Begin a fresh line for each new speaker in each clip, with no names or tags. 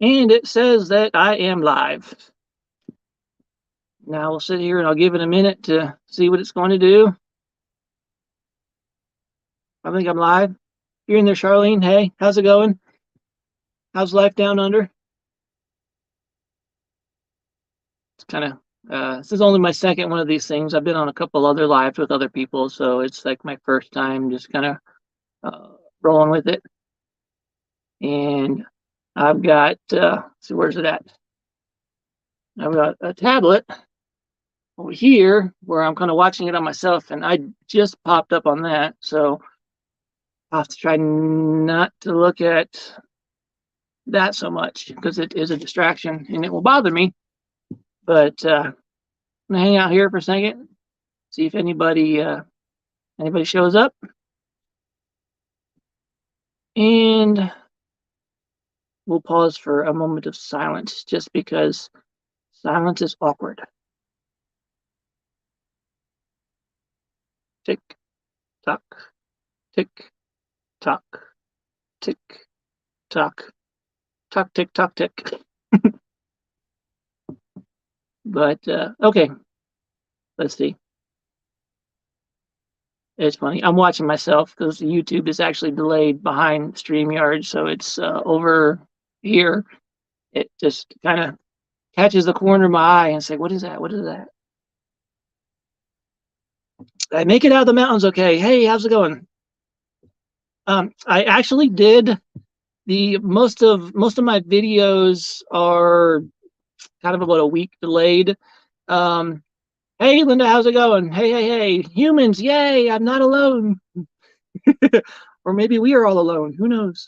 And it says that I am live. Now we'll sit here and I'll give it a minute to see what it's going to do. I think I'm live. You're in there, Charlene. Hey, how's it going? How's life down under? It's kind of, this is only my second one of these things. I've been on a couple other lives with other people, so it's like my first time just kind of rolling with it. And I've got, see, where's it at? I've got a tablet over here where I'm kind of watching it on myself, and I just popped up on that. So I'll have to try not to look at that so much because it is a distraction and it will bother me. But I'm gonna hang out here for a second, see if anybody shows up, and we'll pause for a moment of silence just because silence is awkward. Tick tock, tick tock, tick tock, tock tick tock tick. But okay, let's see. It's funny. I'm watching myself because YouTube is actually delayed behind StreamYard, so it's over here. It just kind of catches the corner of my eye and say, "What is that? What is that?" I make it out of the mountains, okay. Hey, how's it going? I actually did the most of my videos are kind of about a week delayed. Hey, Linda, how's it going? Hey, humans, yay, I'm not alone. Or maybe we are all alone, who knows?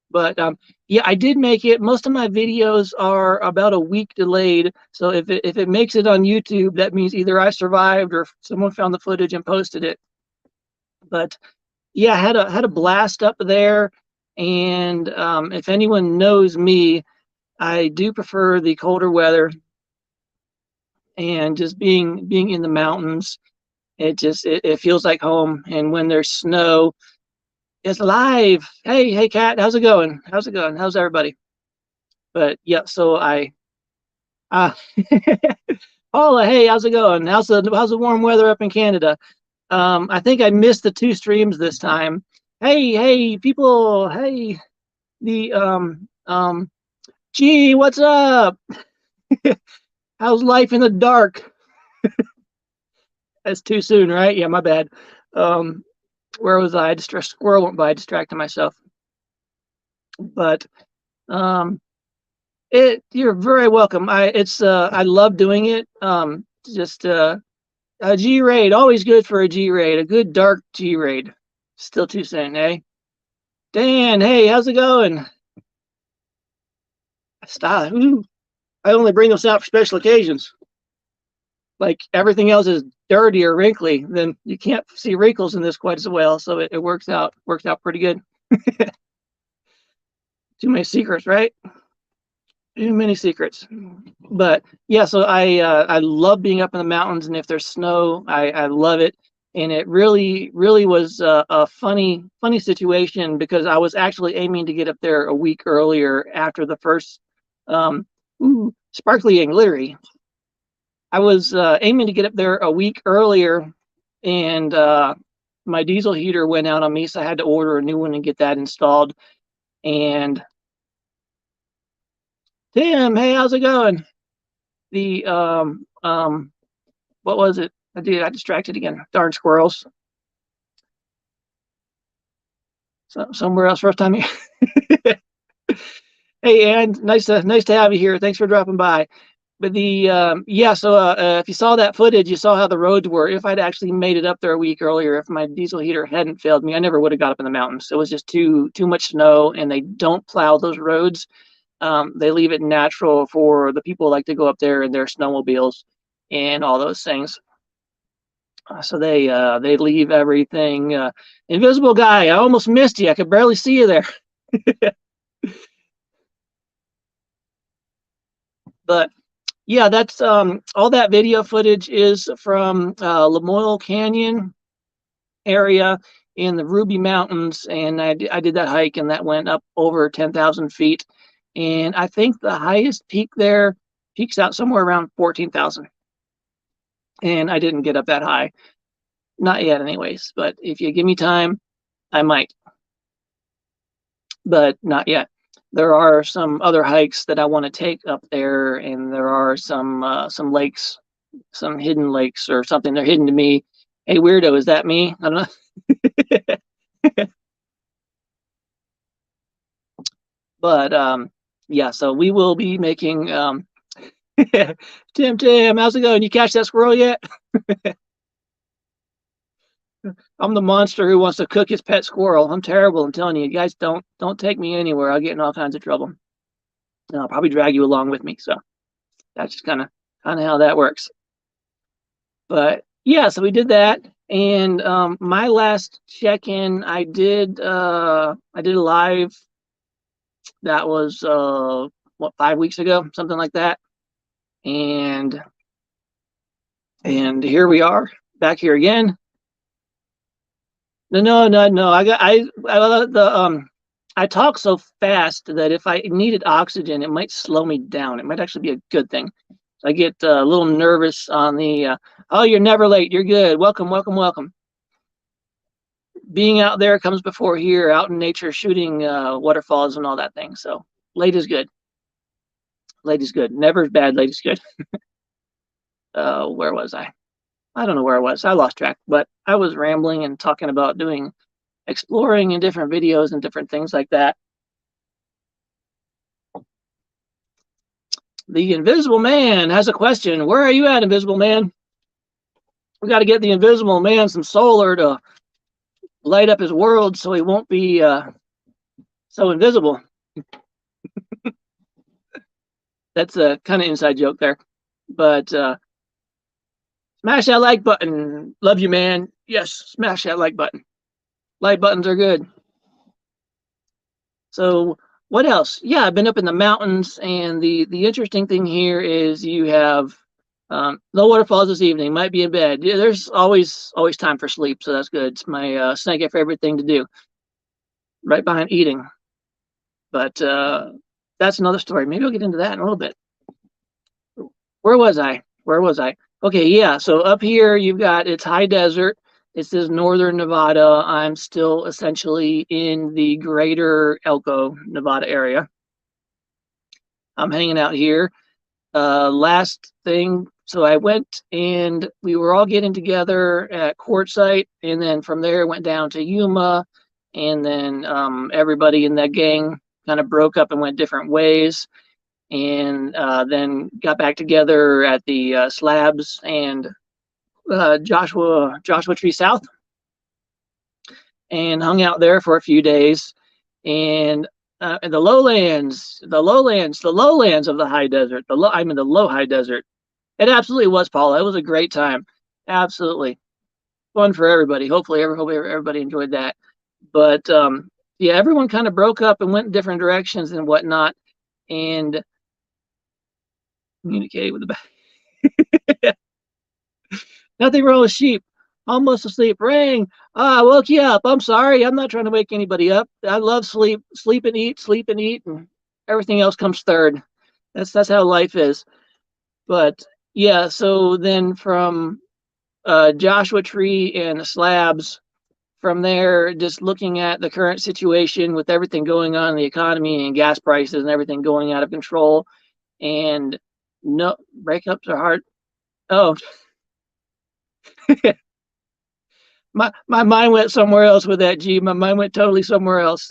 But yeah, I did make it. Most of my videos are about a week delayed. So if it makes it on YouTube, that means either I survived or someone found the footage and posted it. But yeah, I had a blast up there. And if anyone knows me, I do prefer the colder weather and just being in the mountains. It feels like home. And when there's snow, it's live. Hey, Kat, how's it going? How's it going? How's everybody? But yeah, so uh, Paula, hey, how's it going? How's the warm weather up in Canada? I think I missed the 2 streams this time. Hey, people, hey, the gee, what's up? How's life in the dark? That's too soon, right? Yeah, my bad. Where was I? Squirrel went by, distracted myself. But you're very welcome. I love doing it. Just a G raid, always good for a G raid, a good dark G raid. Still too soon, eh? Dan, hey, how's it going? Stop. Ooh, I only bring those out for special occasions. Like everything else is dirty or wrinkly, then you can't see wrinkles in this quite as well. So it works out pretty good. Too many secrets, right? Too many secrets. But yeah, so I love being up in the mountains, and if there's snow, I love it. And it really was a funny situation because I was actually aiming to get up there a week earlier after the first sparkly and glittery. I was aiming to get up there a week earlier, and my diesel heater went out on me, so I had to order a new one and get that installed. And Tim, hey, how's it going? The what was it? I got distracted again. Darn squirrels. So somewhere else first time here. Hey, Ann, nice to have you here. Thanks for dropping by. But the yeah, so if you saw that footage, you saw how the roads were. If I'd actually made it up there a week earlier, if my diesel heater hadn't failed me, I never would have got up in the mountains. It was just too much snow, and they don't plow those roads. They leave it natural for the people who like to go up there in their snowmobiles and all those things. So they leave everything. Invisible guy, I almost missed you. I could barely see you there. But yeah, that's all that video footage is from Lamoille Canyon area in the Ruby Mountains, and I did that hike, and that went up over 10,000 feet. and I think the highest peak there peaks out somewhere around 14,000. And I didn't get up that high, not yet, anyways. But if you give me time, I might, but not yet. There are some other hikes that I want to take up there, and there are some lakes, some hidden lakes or something. They're hidden to me. Hey, weirdo, is that me? I don't know. But yeah, so we will be making Tim, how's it going? You catch that squirrel yet? I'm the monster who wants to cook his pet squirrel. I'm terrible. I'm telling you, you guys don't take me anywhere. I'll get in all kinds of trouble. And I'll probably drag you along with me. So that's just kind of how that works. But yeah, so we did that. And my last check-in, I did a live that was what, 5 weeks ago, something like that. And here we are back here again. No. I talk so fast that if I needed oxygen, it might slow me down. It might actually be a good thing. I get a little nervous on the. Oh, you're never late. You're good. Welcome. Being out there comes before here, out in nature, shooting waterfalls and all that thing. So late is good. Late is good. Never is bad. Late is good. Where was I? I don't know where I was. I lost track. But I was rambling and talking about doing exploring in different videos and different things like that. The Invisible Man has a question. Where are you at, Invisible Man? We got to get the Invisible Man some solar to light up his world so he won't be so invisible. That's a kind of inside joke there. But smash that like button. Love you, man. Yes, smash that like button. Like buttons are good. So what else? Yeah, I've been up in the mountains, and the interesting thing here is you have no waterfalls this evening. Might be in bed. Yeah, there's always time for sleep, so that's good. It's my second favorite thing to do, right behind eating. But that's another story. Maybe I'll get into that in a little bit. Where was I? Okay, yeah. So up here you've got, it's high desert. It says northern Nevada. I'm still essentially in the greater Elko, Nevada area. I'm hanging out here. Last thing, so I went and we were all getting together at Quartzsite, and then from there went down to Yuma, and then everybody in that gang kind of broke up and went different ways, and then got back together at the Slabs and Joshua Tree South, and hung out there for a few days. And the lowlands of the high desert, the low high desert. It absolutely was, Paula. It was a great time. Absolutely fun for everybody. Hopefully, everybody enjoyed that. But yeah, everyone kind of broke up and went in different directions and whatnot, and communicated with the back. Nothing wrong with sheep. Almost asleep. Ring. I woke you up. I'm sorry. I'm not trying to wake anybody up. I love sleep. Sleep and eat, and everything else comes third. That's how life is. But yeah, so then from Joshua Tree and the Slabs, from there, just looking at the current situation with everything going on in the economy and gas prices and everything going out of control, and no breakups are hard. Oh, my mind went somewhere else with that. G, my mind went totally somewhere else.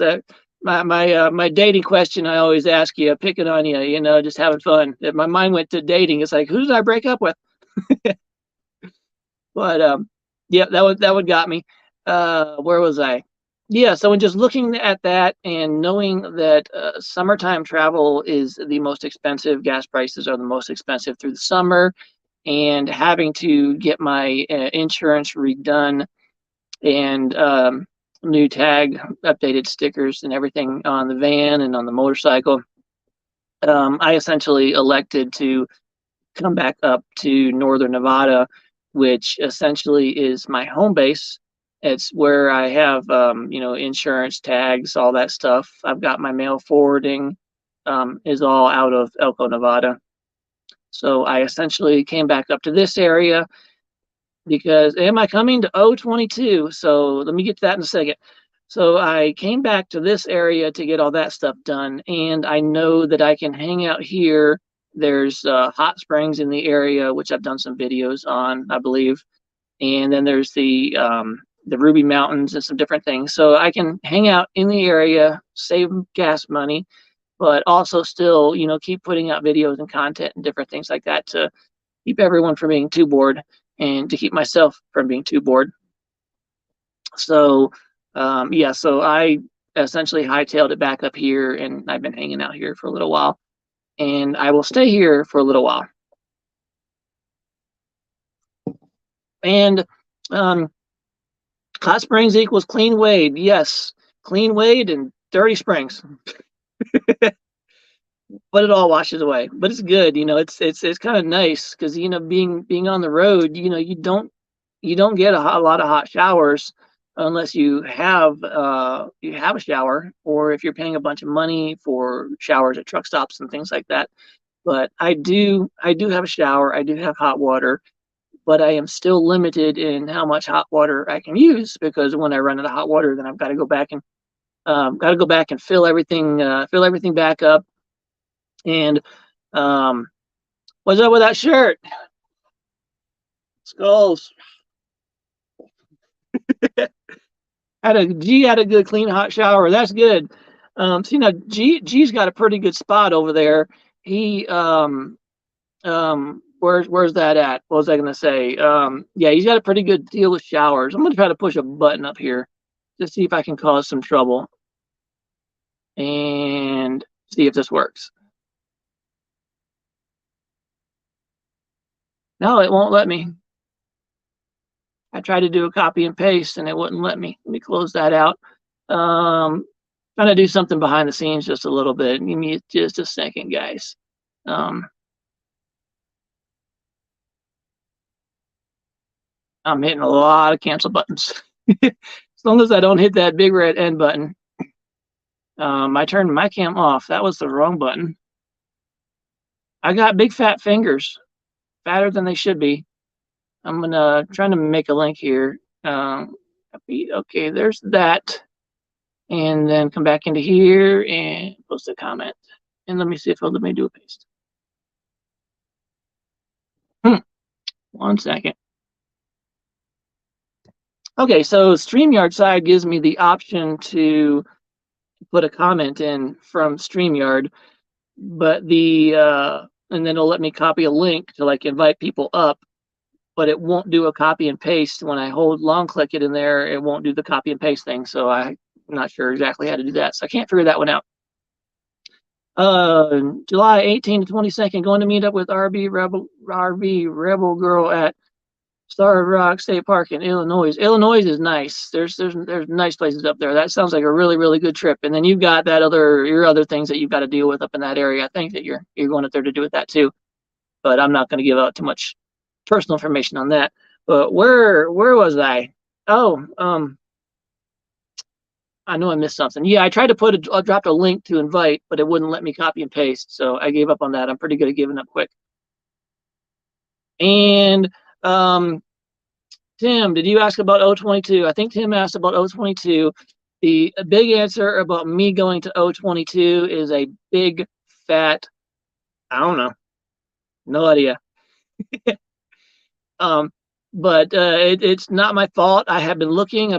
My dating question I always ask you, picking on you, just having fun. My mind went to dating. It's like, who did I break up with? But yeah, that one got me. Where was I? Yeah, so in just looking at that and knowing that summertime travel is the most expensive, gas prices are the most expensive through the summer, and having to get my insurance redone and new tag, updated stickers and everything on the van and on the motorcycle, I essentially elected to come back up to northern Nevada, which essentially is my home base. It's where I have insurance tags, all that stuff. I've got my mail forwarding is all out of Elko, Nevada. So I essentially came back up to this area because am I coming to O22? So let me get to that in a second. So I came back to this area to get all that stuff done, and I know that I can hang out here. There's hot springs in the area, which I've done some videos on, I believe, and then there's the Ruby Mountains and some different things. So I can hang out in the area, save gas money, but also still, you know, keep putting out videos and content and different things like that to keep everyone from being too bored and to keep myself from being too bored. So, yeah, so I essentially hightailed it back up here, and I've been hanging out here for a little while, and I will stay here for a little while. And hot springs equals clean wade. Yes, clean wade and dirty springs. But it all washes away. But it's good, you know. It's kind of nice because you know being on the road, you know, you don't get a lot of hot showers unless you have a shower, or if you're paying a bunch of money for showers at truck stops and things like that. But I do have a shower. I do have hot water, but I am still limited in how much hot water I can use because when I run out of hot water, then I've got to go back and fill everything back up. And what's up with that shirt? Skulls. Had a good clean hot shower. That's good. So you know, G's got a pretty good spot over there. He where's that at? What was I gonna say? Yeah, he's got a pretty good deal with showers. I'm gonna try to push a button up here to see if I can cause some trouble and see if this works. No, it won't let me. I tried to do a copy and paste and it wouldn't let me. Let me close that out. Trying to do something behind the scenes just a little bit. Give me just a second, guys. I'm hitting a lot of cancel buttons. As long as I don't hit that big red end button. I turned my cam off. That was the wrong button. I got big fat fingers, fatter than they should be. I'm gonna try to make a link here. Okay, there's that. And then come back into here and post a comment. And let me see if it'll let me do a paste. 1 second. Okay, so StreamYard side gives me the option to put a comment in from StreamYard, but and then it'll let me copy a link to like invite people up, but it won't do a copy and paste. When I long click it in there, it won't do the copy and paste thing. So I'm not sure exactly how to do that. So I can't figure that one out. July 18 to 22nd, going to meet up with RV Rebel Girl at Star Rock State Park in Illinois. Illinois is nice. There's nice places up there. That sounds like a really good trip. And then you've got your other things that you've got to deal with up in that area. I think that you're going up there to do with that too. But I'm not going to give out too much personal information on that. But where was I? Oh, I know I missed something. Yeah, I tried to I dropped a link to invite, but it wouldn't let me copy and paste. So I gave up on that. I'm pretty good at giving up quick. And Tim, did you ask about O22? I think Tim asked about O22. The big answer about me going to O22 is a big fat, I don't know, no idea. But it's not my fault. I've been looking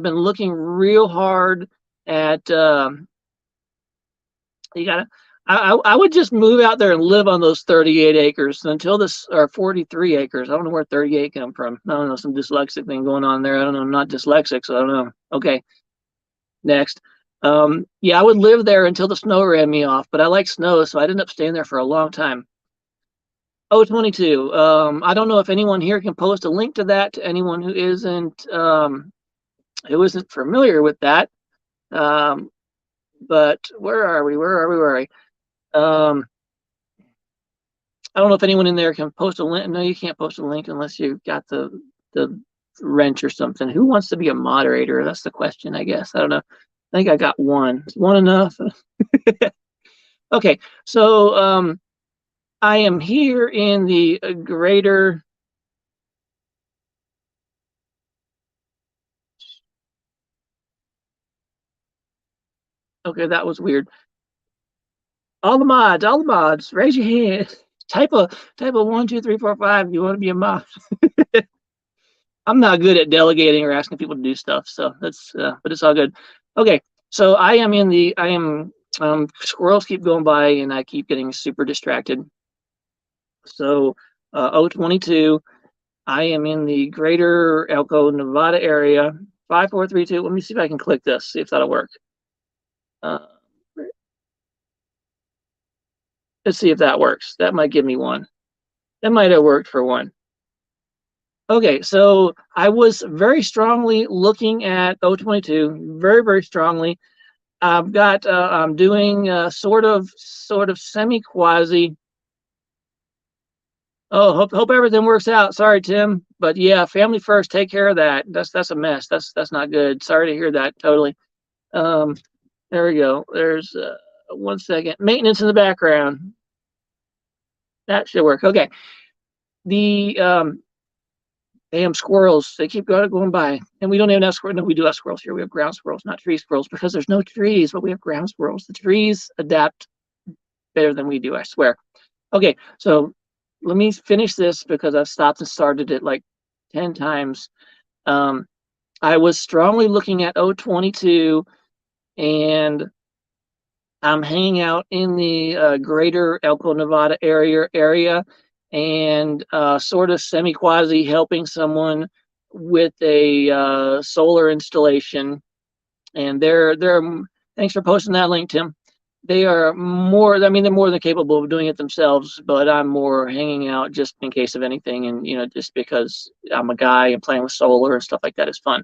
real hard at I would just move out there and live on those 38 acres until or 43 acres. I don't know where 38 come from. I don't know, some dyslexic thing going on there. I don't know, I'm not dyslexic, so I don't know. Okay, next. Yeah, I would live there until the snow ran me off, but I like snow, so I ended up staying there for a long time. O22. I don't know if anyone here can post a link to that to anyone who isn't familiar with that. But where are we? I don't know if anyone in there can post a link. No, you can't post a link unless you've got the wrench or something. Who wants to be a moderator? That's the question, I guess. I don't know. I think I got one. Is one enough? Okay, so I am here in the greater. Okay, that was weird. All the mods, raise your hand. Type a 1, 2, 3, 4, 5. You want to be a mod? I'm not good at delegating or asking people to do stuff, so that's but it's all good. Okay, so I am squirrels keep going by and I keep getting super distracted. So 022, I am in the greater Elko, Nevada area. 5432. Let me see if I can click this, see if that'll work. Uh, let's see if that works. That might give me one. That might have worked for one. Okay, so I was very strongly looking at 022, very, very strongly. I'm doing sort of semi-quasi. Oh, hope everything works out. Sorry, Tim, but yeah, family first. Take care of that. That's a mess. That's not good. Sorry to hear that. Totally. Um, there we go. There's 1 second. Maintenance in the background. That should work. Okay. The damn squirrels. They keep going by, and we don't even have squirrels. No, we do have squirrels here. We have ground squirrels, not tree squirrels, because there's no trees, but we have ground squirrels. The trees adapt better than we do. I swear. Okay, so let me finish this because I've stopped and started it like 10 times. Um, I was strongly looking at 022 and I'm hanging out in the greater Elko, Nevada area and sort of semi-quasi helping someone with a solar installation. And they're thanks for posting that link, Tim. They are more, I mean, they're more than capable of doing it themselves, but I'm more hanging out just in case of anything. And, just because I'm a guy and playing with solar and stuff like that is fun.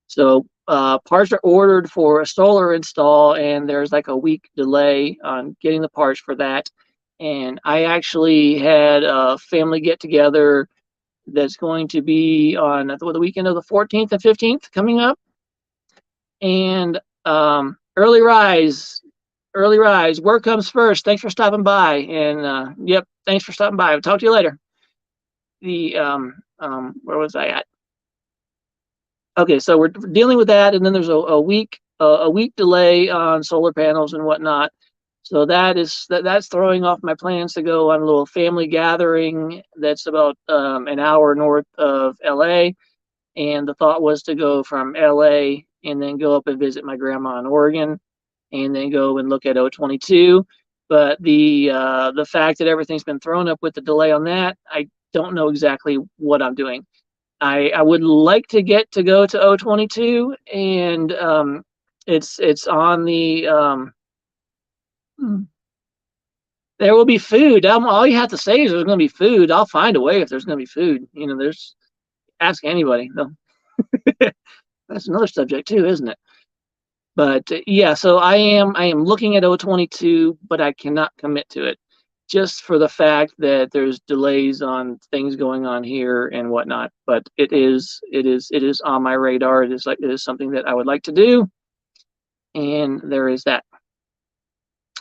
So parts are ordered for a solar install, and there's like a week delay on getting the parts for that. And I actually had a family get together that's going to be on the weekend of the 14th and 15th coming up. And early rise, work comes first. Thanks for stopping by. And yep, thanks for stopping by. I'll talk to you later. The where was I at? Okay, so we're dealing with that, and then there's a week delay on solar panels and whatnot. So that's throwing off my plans to go on a little family gathering that's about an hour north of LA. And the thought was to go from LA and then go up and visit my grandma in Oregon and then go and look at 022. But the fact that everything's been thrown up with the delay on that, I don't know exactly what I'm doing. I would like to get to go to 022, and it's on the there will be food. All you have to say is there's going to be food. I'll find a way if there's going to be food. There's ask anybody. No. That's another subject too, isn't it? But yeah, so I am looking at 022, but I cannot commit to it just for the fact that there's delays on things going on here and whatnot. But it is on my radar. It is something that I would like to do, and there is that.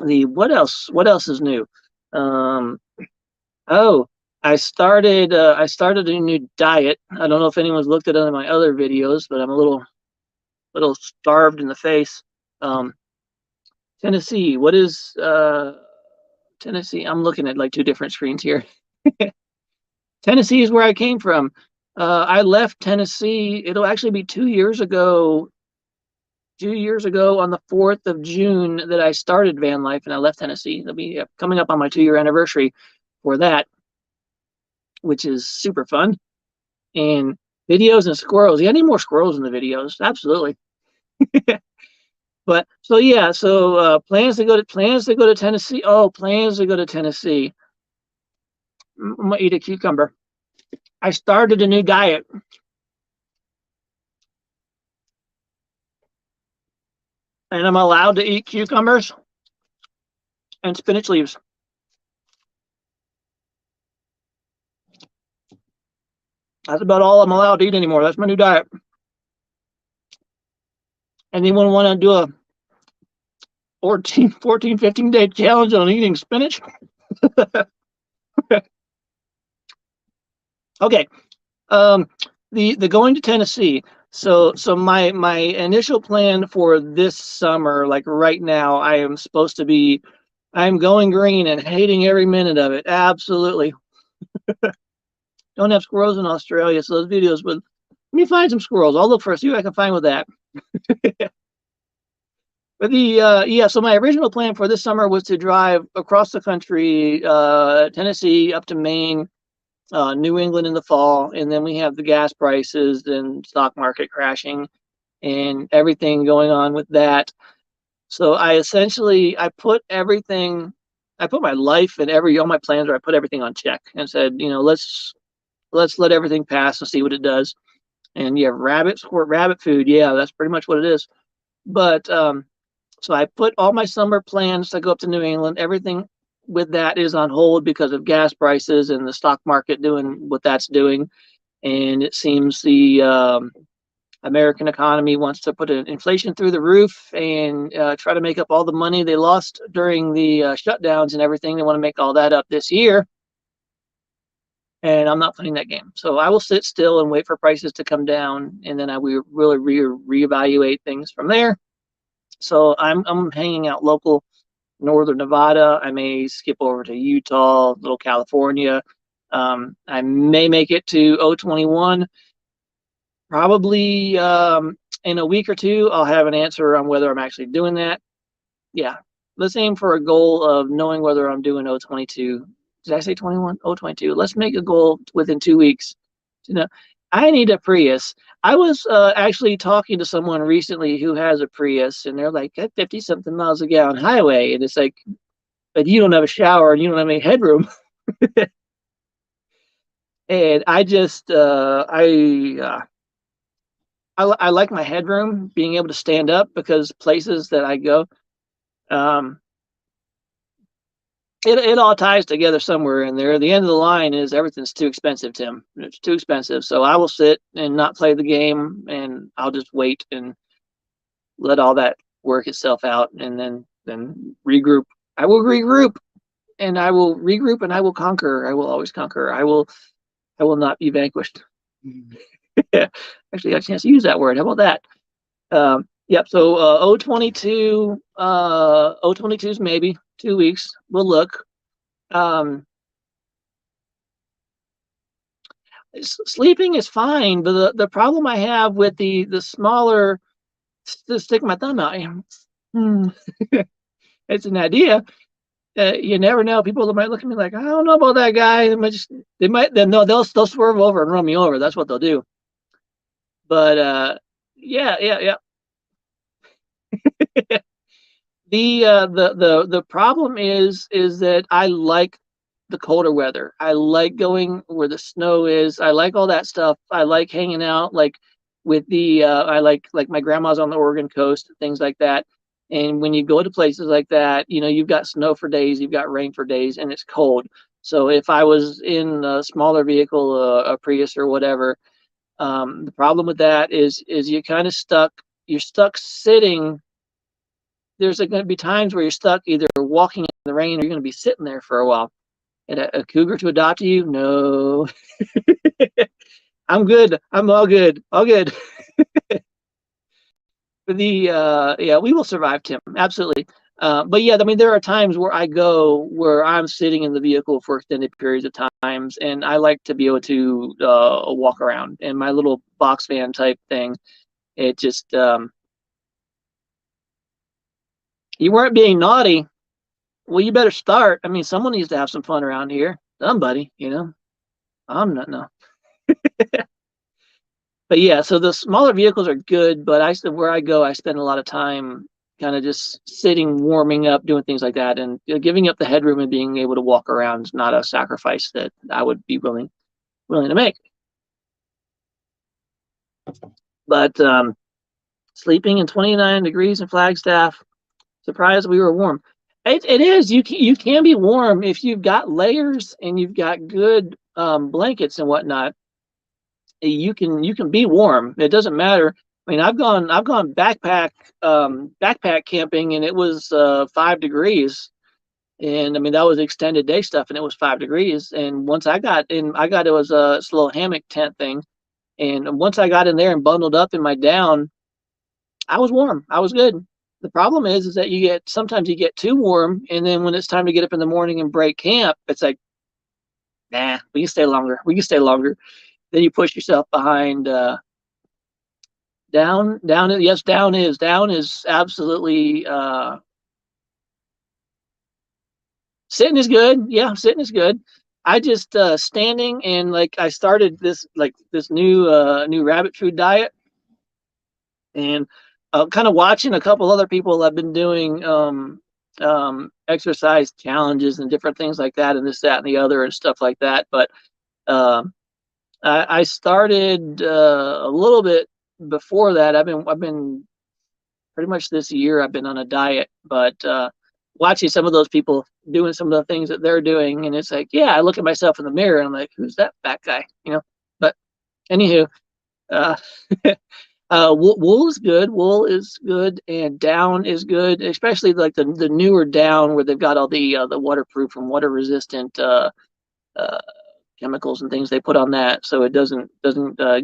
What else is new? Um, oh, I started a new diet. I don't know if anyone's looked at any of my other videos, but I'm a little starved in the face. Um, Tennessee. What is Tennessee? I'm looking at like two different screens here. Tennessee is where I came from. I left Tennessee. It'll actually be 2 years ago. 2 years ago on the 4th of June that I started van life and I left Tennessee. It'll be coming up on my 2-year anniversary for that, which is super fun. And videos and squirrels. Yeah, I need more squirrels in the videos. Absolutely. But so yeah, so plans to go to Tennessee. Oh, plans to go to Tennessee. I'm gonna eat a cucumber. I started a new diet, and I'm allowed to eat cucumbers and spinach leaves. That's about all I'm allowed to eat anymore. That's my new diet. Anyone want to do 14, 15-day challenge on eating spinach. Okay. Um, the going to Tennessee. So my initial plan for this summer, like right now, I'm going green and hating every minute of it. Absolutely. Don't have squirrels in Australia, so those videos would let me find some squirrels. I'll look for see what I can find with that. But the yeah, so my original plan for this summer was to drive across the country, Tennessee up to Maine, New England in the fall, and then we have the gas prices and stock market crashing and everything going on with that. So I put everything, I put my life and all my plans where I put everything on check and said, let's let everything pass and see what it does. And yeah, rabbit food, yeah, that's pretty much what it is. But so I put all my summer plans to go up to New England. Everything with that is on hold because of gas prices and the stock market doing what that's doing. And it seems the American economy wants to put inflation through the roof and try to make up all the money they lost during the shutdowns and everything. They want to make all that up this year. And I'm not playing that game. So I will sit still and wait for prices to come down, and then I will really reevaluate things from there. So I'm hanging out local, northern Nevada. I may skip over to Utah, little California. I may make it to O21. Probably in a week or two, I'll have an answer on whether I'm actually doing that. Yeah, let's aim for a goal of knowing whether I'm doing O22. Did I say 21? O22. Let's make a goal within 2 weeks. You know, I need a Prius. I was actually talking to someone recently who has a Prius, and they're like, at 50 something miles a gallon highway. And it's like, but you don't have a shower and you don't have any headroom. And I like my headroom, being able to stand up, because places that I go, um, it all ties together somewhere in there. The end of the line is everything's too expensive, Tim. It's too expensive. So I will sit and not play the game, and I'll just wait and let all that work itself out, and then regroup. I will regroup, and I will regroup, and I will conquer. I will always conquer. I will not be vanquished. Actually, I got a chance to use that word. How about that? Yep. So O22, O22 is maybe 2 weeks. We'll look. Sleeping is fine, but the problem I have with the smaller, to stick my thumb out, it's an idea. You never know. People might look at me like, I don't know about that guy. They'll swerve over and run me over. That's what they'll do. But yeah. The problem is that I like the colder weather. I like going where the snow is. I like all that stuff. I like hanging out like with the I like my grandma's on the Oregon coast, things like that. And when you go to places like that, you've got snow for days, you've got rain for days, and it's cold. So if I was in a smaller vehicle, a Prius or whatever, the problem with that is you're kind of stuck. You're stuck sitting. There's going to be times where you're stuck either walking in the rain, or you're going to be sitting there for a while. And a cougar to adopt you? No. I'm good. I'm all good. All good. Yeah, we will survive, Tim. Absolutely. But yeah, I mean, there are times where I go where I'm sitting in the vehicle for extended periods of times, and I like to be able to walk around. And my little box van type thing, it just you weren't being naughty. Well, you better start. I mean, someone needs to have some fun around here. Somebody, I'm not, no. But yeah, so the smaller vehicles are good, but where I go, I spend a lot of time kind of just sitting, warming up, doing things like that, and giving up the headroom and being able to walk around is not a sacrifice that I would be willing to make. But sleeping in 29 degrees in Flagstaff, surprised we were warm. It is. You can be warm if you've got layers and you've got good blankets and whatnot. You can be warm. It doesn't matter. I mean, I've gone backpack camping, and it was 5 degrees. And I mean, that was extended day stuff, and it was 5 degrees. And once I got in, it was a little hammock tent thing. And once I got in there and bundled up in my down, I was warm. I was good. The problem is that sometimes you get too warm, and then when it's time to get up in the morning and break camp, it's like, nah, we can stay longer. We can stay longer. Then you push yourself behind. Down. Yes, down is absolutely. Sitting is good. Yeah, sitting is good. I just standing, and like I started this new rabbit food diet, and kind of watching a couple other people have been doing exercise challenges and different things like that, and this, that, and the other, and stuff like that. But um, I started a little bit before that. I've been pretty much this year I've been on a diet, but watching some of those people doing some of the things that they're doing, and it's like, yeah, I look at myself in the mirror and I'm like, who's that fat guy? But anywho, uh, wool is good. Wool is good, and down is good, especially like the newer down where they've got all the waterproof and water resistant uh, chemicals and things they put on that, so it doesn't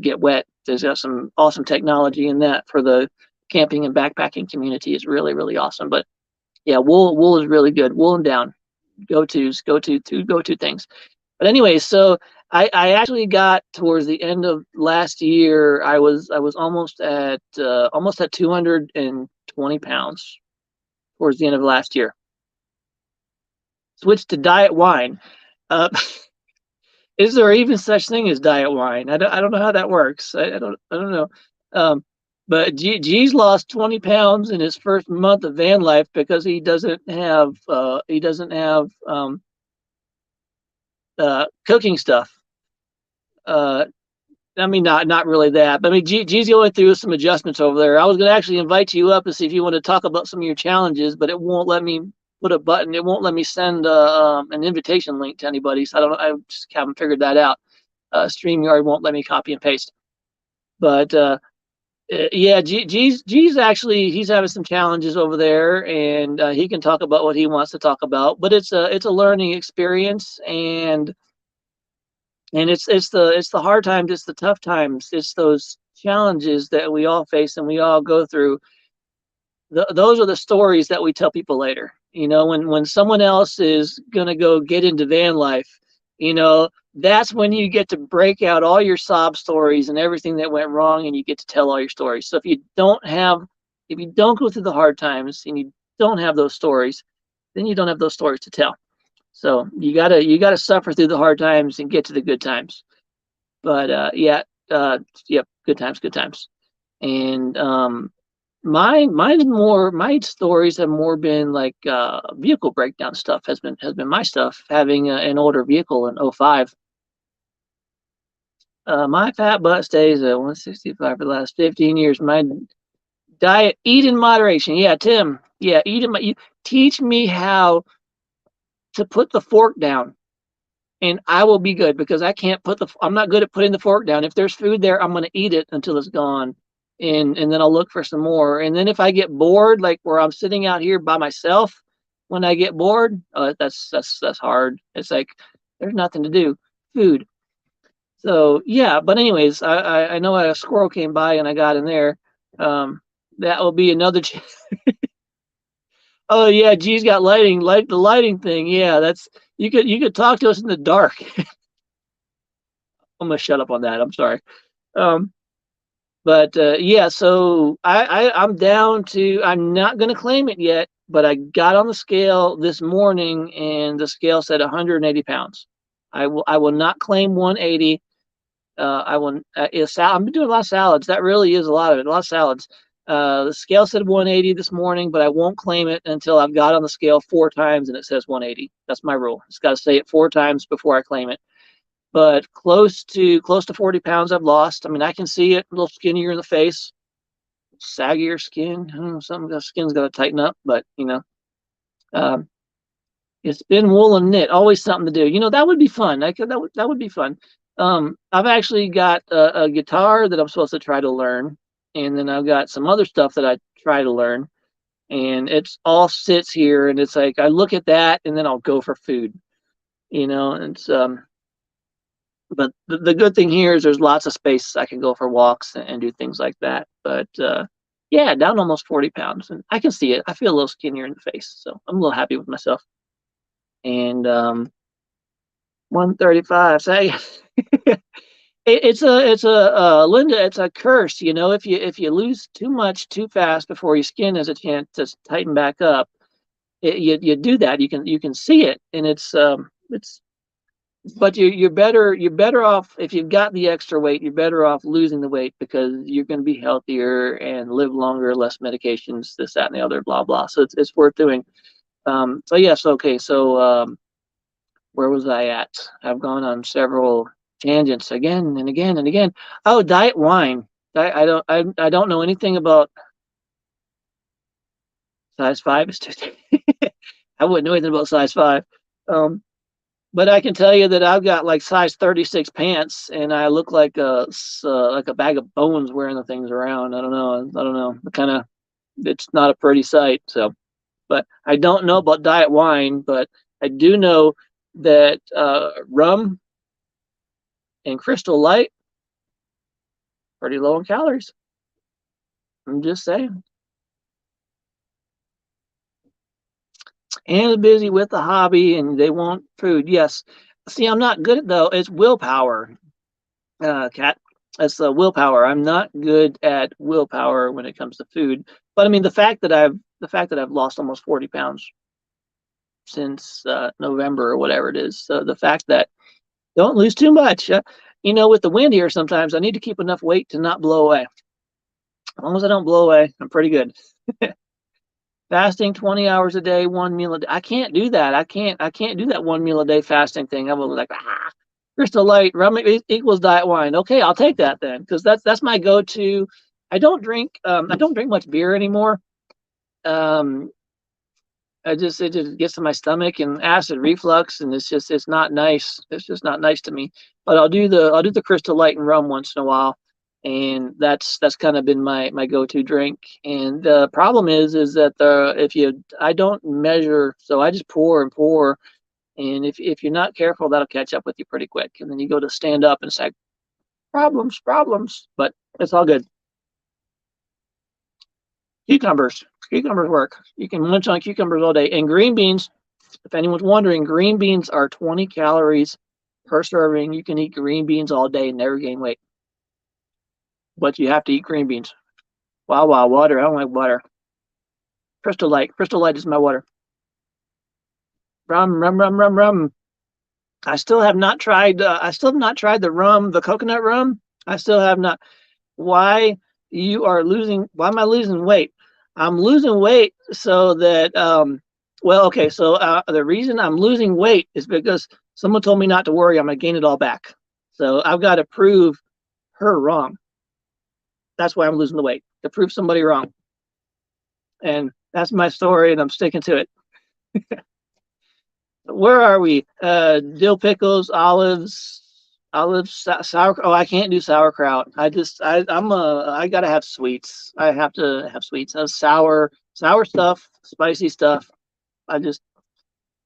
get wet. There's got some awesome technology in that for the camping and backpacking community. Is really really awesome. But yeah, wool is really good. Wool and down, go to things. But anyway, so I actually got towards the end of last year. I was almost at 220 pounds towards the end of last year. Switched to diet wine. Uh, is there even such thing as diet wine? I don't know how that works. I don't know. Um, but G's lost 20 pounds in his first month of van life because he doesn't have cooking stuff. Uh, I mean, not really that, but I mean, G's going through some adjustments over there. I was going to actually invite you up and see if you want to talk about some of your challenges, but it won't let me put a button. It won't let me send an invitation link to anybody. So I don't know. I just haven't figured that out. StreamYard won't let me copy and paste. But yeah, G's actually he's having some challenges over there, and he can talk about what he wants to talk about. But it's a learning experience, and it's the hard times, it's the tough times, it's those challenges that we all face and we all go through. Those are the stories that we tell people later. When someone else is gonna go get into van life, that's when you get to break out all your sob stories and everything that went wrong, and you get to tell all your stories. So if you don't go through the hard times and you don't have those stories, then you don't have those stories to tell. So you gotta suffer through the hard times and get to the good times. But yeah, yep, good times, good times. And my stories have more been like vehicle breakdown stuff has been my stuff. Having an older vehicle in '05. My fat butt stays at 165 for the last 15 years. My diet, eat in moderation. Yeah, Tim. Yeah, you teach me how to put the fork down, and I will be good because I'm not good at putting the fork down. If there's food there, I'm going to eat it until it's gone. And then I'll look for some more. And then if I get bored, like where I'm sitting out here by myself, when I get bored, that's hard. It's like there's nothing to do. Food. So yeah, but anyways, I know a squirrel came by and I got in there. That will be another. Oh yeah, G's got lighting, like the lighting thing. Yeah, that's you could talk to us in the dark. I'm gonna shut up on that. I'm sorry. Um, but yeah, so I'm down to. I'm not gonna claim it yet, but I got on the scale this morning, and the scale said 180 pounds. I will not claim 180. I will. I've been doing a lot of salads. That really is a lot of it. A lot of salads. The scale said 180 this morning, but I won't claim it until I've got on the scale 4 times and it says 180. That's my rule. It's got to say it 4 times before I claim it. But close to 40 pounds I've lost. I mean, I can see it a little skinnier in the face, saggier skin. I don't know, something the skin's got to tighten up, but um, it's been wool and knit. Always something to do. That would be fun. That would be fun. I've actually got a guitar that I'm supposed to try to learn, and then I've got some other stuff that I try to learn, and it's all sits here, and it's like I look at that, and then I'll go for food, you know. It's but the good thing here is there's lots of space. I can go for walks and do things like that. But yeah, down almost 40 pounds, and I can see it. I feel a little skinnier in the face, so I'm a little happy with myself. And 135. Say, it's a Linda. It's a curse, you know. If you lose too much too fast before your skin has a chance to tighten back up, you do that. You can see it, and it's. But you're better off if you've got the extra weight. You're better off losing the weight because you're going to be healthier and live longer, less medications, this, that, and the other, blah blah. So it's worth doing. So yes, okay. So where was I at? I've gone on several tangents again and again and again. Oh, diet wine. I don't know anything about size five. Is too. I wouldn't know anything about size five. Um, but I can tell you that I've got like size 36 pants, and I look like a bag of bones wearing the things around. I don't know. I don't know. It's not a pretty sight. So, but I don't know about diet wine, but I do know that rum and Crystal Light pretty low in calories. I'm just saying. And busy with the hobby, and they want food. Yes. See, I'm not good at though. It's willpower, Cat. It's willpower. I'm not good at willpower when it comes to food. But I mean, the fact that I've lost almost 40 pounds since November or whatever it is. So the fact that don't lose too much. With the wind here, sometimes I need to keep enough weight to not blow away. As long as I don't blow away, I'm pretty good. Fasting 20 hours a day, one meal a day. I can't do that. I can't do that one meal a day fasting thing. I'm like, Crystal Light rum equals diet wine. Okay, I'll take that then, because that's my go-to. I don't drink much beer anymore. Um, it just gets to my stomach and acid reflux, and it's not nice. It's just not nice to me. But I'll do the Crystal Light and rum once in a while, and that's kind of been my go-to drink. And the problem is that I don't measure, so I just pour and pour, and if you're not careful, that'll catch up with you pretty quick, and then you go to stand up and say problems, but it's all good. Cucumbers work. You can munch on cucumbers all day. And green beans, if anyone's wondering, green beans are 20 calories per serving. You can eat green beans all day and never gain weight, but you have to eat green beans. Wow, wow, water. I don't like water. Crystal Light. Crystal Light is my water. Rum, rum, rum, rum, rum. I still have not tried. I still have not tried the rum, the coconut rum. I still have not. Why Why am I losing weight? I'm losing weight so that. Well, okay. So the reason I'm losing weight is because someone told me not to worry. I'm gonna gain it all back. So I've got to prove her wrong. That's why I'm losing the weight, to prove somebody wrong. And that's my story, and I'm sticking to it. Where are we? Dill pickles, olives, sour. Oh, I can't do sauerkraut. I gotta have sweets. I have to have sweets. Sour stuff, spicy stuff. I just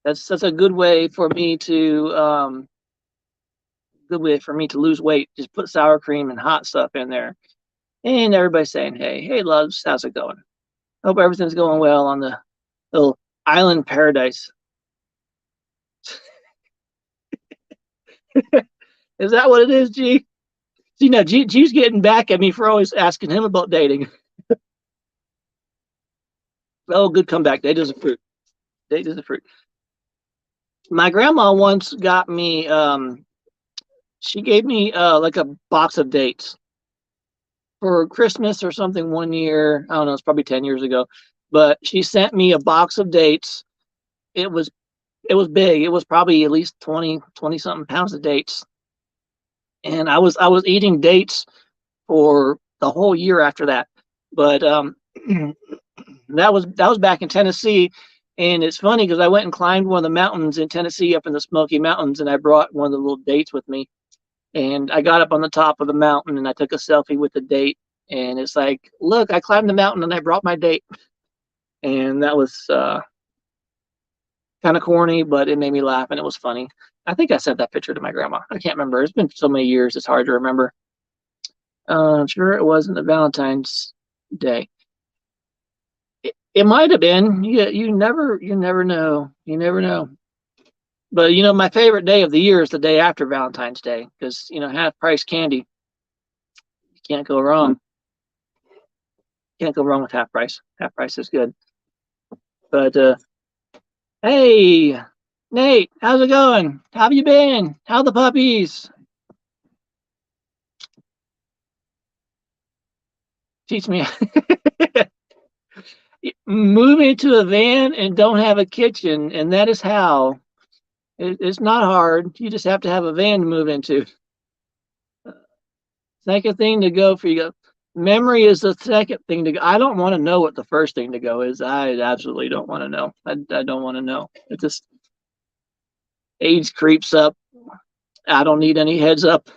that's a good way for me to lose weight. Just put sour cream and hot stuff in there, and everybody's saying, "Hey, loves, how's it going? Hope everything's going well on the little island paradise." Is that what it is, G? See, now G's getting back at me for always asking him about dating. Oh, good comeback. Date is a fruit. Date is a fruit. My grandma once got me. She gave me like a box of dates for Christmas or something one year. I don't know. It's probably 10 years ago, but she sent me a box of dates. It was big. It was probably at least 20 something pounds of dates, and I was eating dates for the whole year after that. But that was back in Tennessee, and it's funny because I went and climbed one of the mountains in Tennessee up in the Smoky Mountains, and I brought one of the little dates with me, and I got up on the top of the mountain and I took a selfie with the date, and it's like, look, I climbed the mountain and I brought my date, and that was kind of corny, but it made me laugh and it was funny. I think I sent that picture to my grandma. I can't remember. It's been so many years; it's hard to remember. Sure, it wasn't a Valentine's Day. It might have been. You never know. You never know. But my favorite day of the year is the day after Valentine's Day because half price candy. You can't go wrong. Can't go wrong with half price. Half price is good. But hey, Nate, how's it going? How have you been? How the puppies? Teach me. Move into a van and don't have a kitchen, and that is how. It's not hard. You just have to have a van to move into. Second thing to go for you. Memory is the second thing to go. I don't want to know what the first thing to go is. I absolutely don't want to know. I don't want to know. It just age creeps up. I don't need any heads up.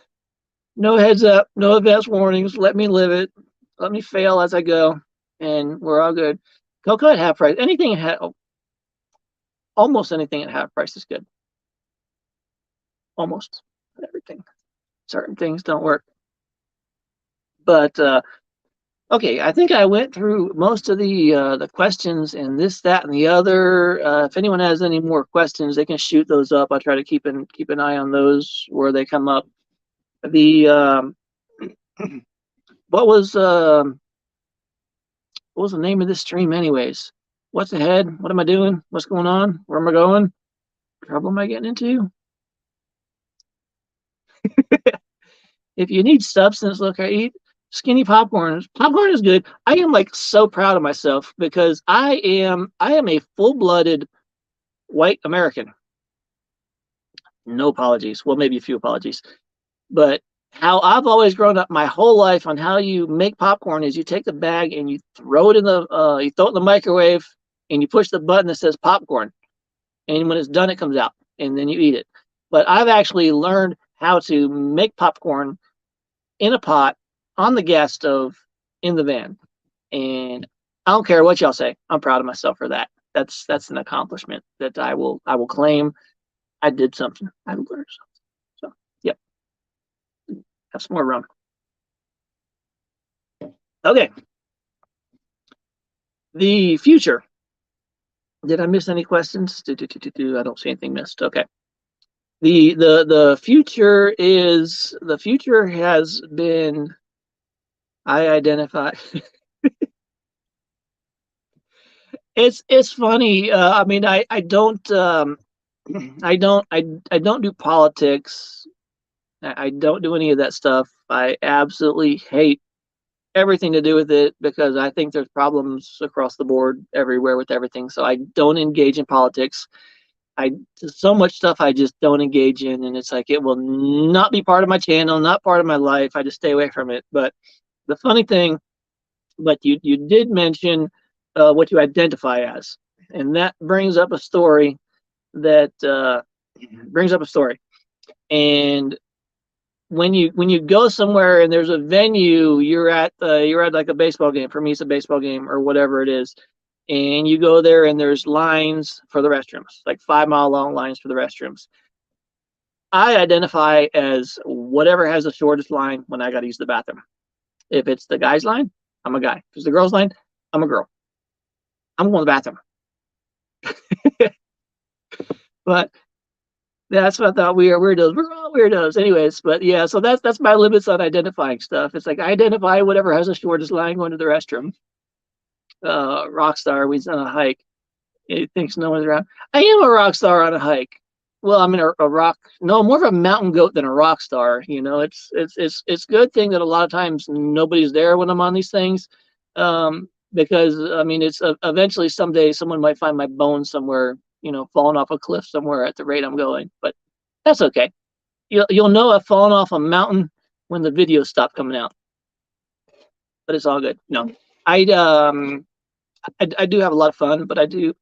No heads up. No advance warnings. Let me live it. Let me fail as I go, and we're all good. Cocoa at half price. Anything at almost anything at half price is good. Almost everything. Certain things don't work. But okay, I think I went through most of the questions and this, that, and the other. If anyone has any more questions, they can shoot those up. I try to keep an eye on those where they come up. The what was the name of this stream, anyways? What's ahead? What am I doing? What's going on? Where am I going? Trouble am I getting into? If you need substance, look, I eat skinny popcorn. Popcorn is good. I am like so proud of myself because I am a full-blooded white American. No apologies. Well, maybe a few apologies. But how I've always grown up my whole life on how you make popcorn is you take the bag and you throw it in the microwave and you push the button that says popcorn. And when it's done, it comes out and then you eat it. But I've actually learned how to make popcorn in a pot on the gas stove in the van. And I don't care what y'all say. I'm proud of myself for that. That's an accomplishment that I will claim. I did something. I learned something. So, yep. Have some more rum. Okay. The future. Did I miss any questions? I don't see anything missed. Okay. The future has been, I identify. It's funny. I mean, I don't I don't do politics. I don't do any of that stuff. I absolutely hate everything to do with it because I think there's problems across the board everywhere with everything. So I don't engage in politics. So much stuff I just don't engage in, and it's like it will not be part of my channel, not part of my life. I just stay away from it. But the funny thing, but you did mention what you identify as, and that brings up a story that and when you go somewhere and there's a venue, you're at like a baseball game. For me, it's a baseball game or whatever it is, and you go there and there's lines for the restrooms, like 5 mile long lines for the restrooms. I identify as whatever has the shortest line when I got to use the bathroom. If it's the guy's line, I'm a guy. If it's the girl's line, I'm a girl. I'm going to the bathroom. But that's what I thought. We are weirdos. We're all weirdos, anyways. But yeah, so that's my limits on identifying stuff. It's like I identify whatever has the shortest line going to the restroom. Rock star, we's on a hike. He thinks no one's around. I am a rock star on a hike. Well, I'm a rock. No, more of a mountain goat than a rock star. It's good thing that a lot of times nobody's there when I'm on these things, because I mean it's eventually someday someone might find my bones somewhere, falling off a cliff somewhere at the rate I'm going. But that's okay. You'll know I've fallen off a mountain when the videos stop coming out. But it's all good. No, I do have a lot of fun, but I do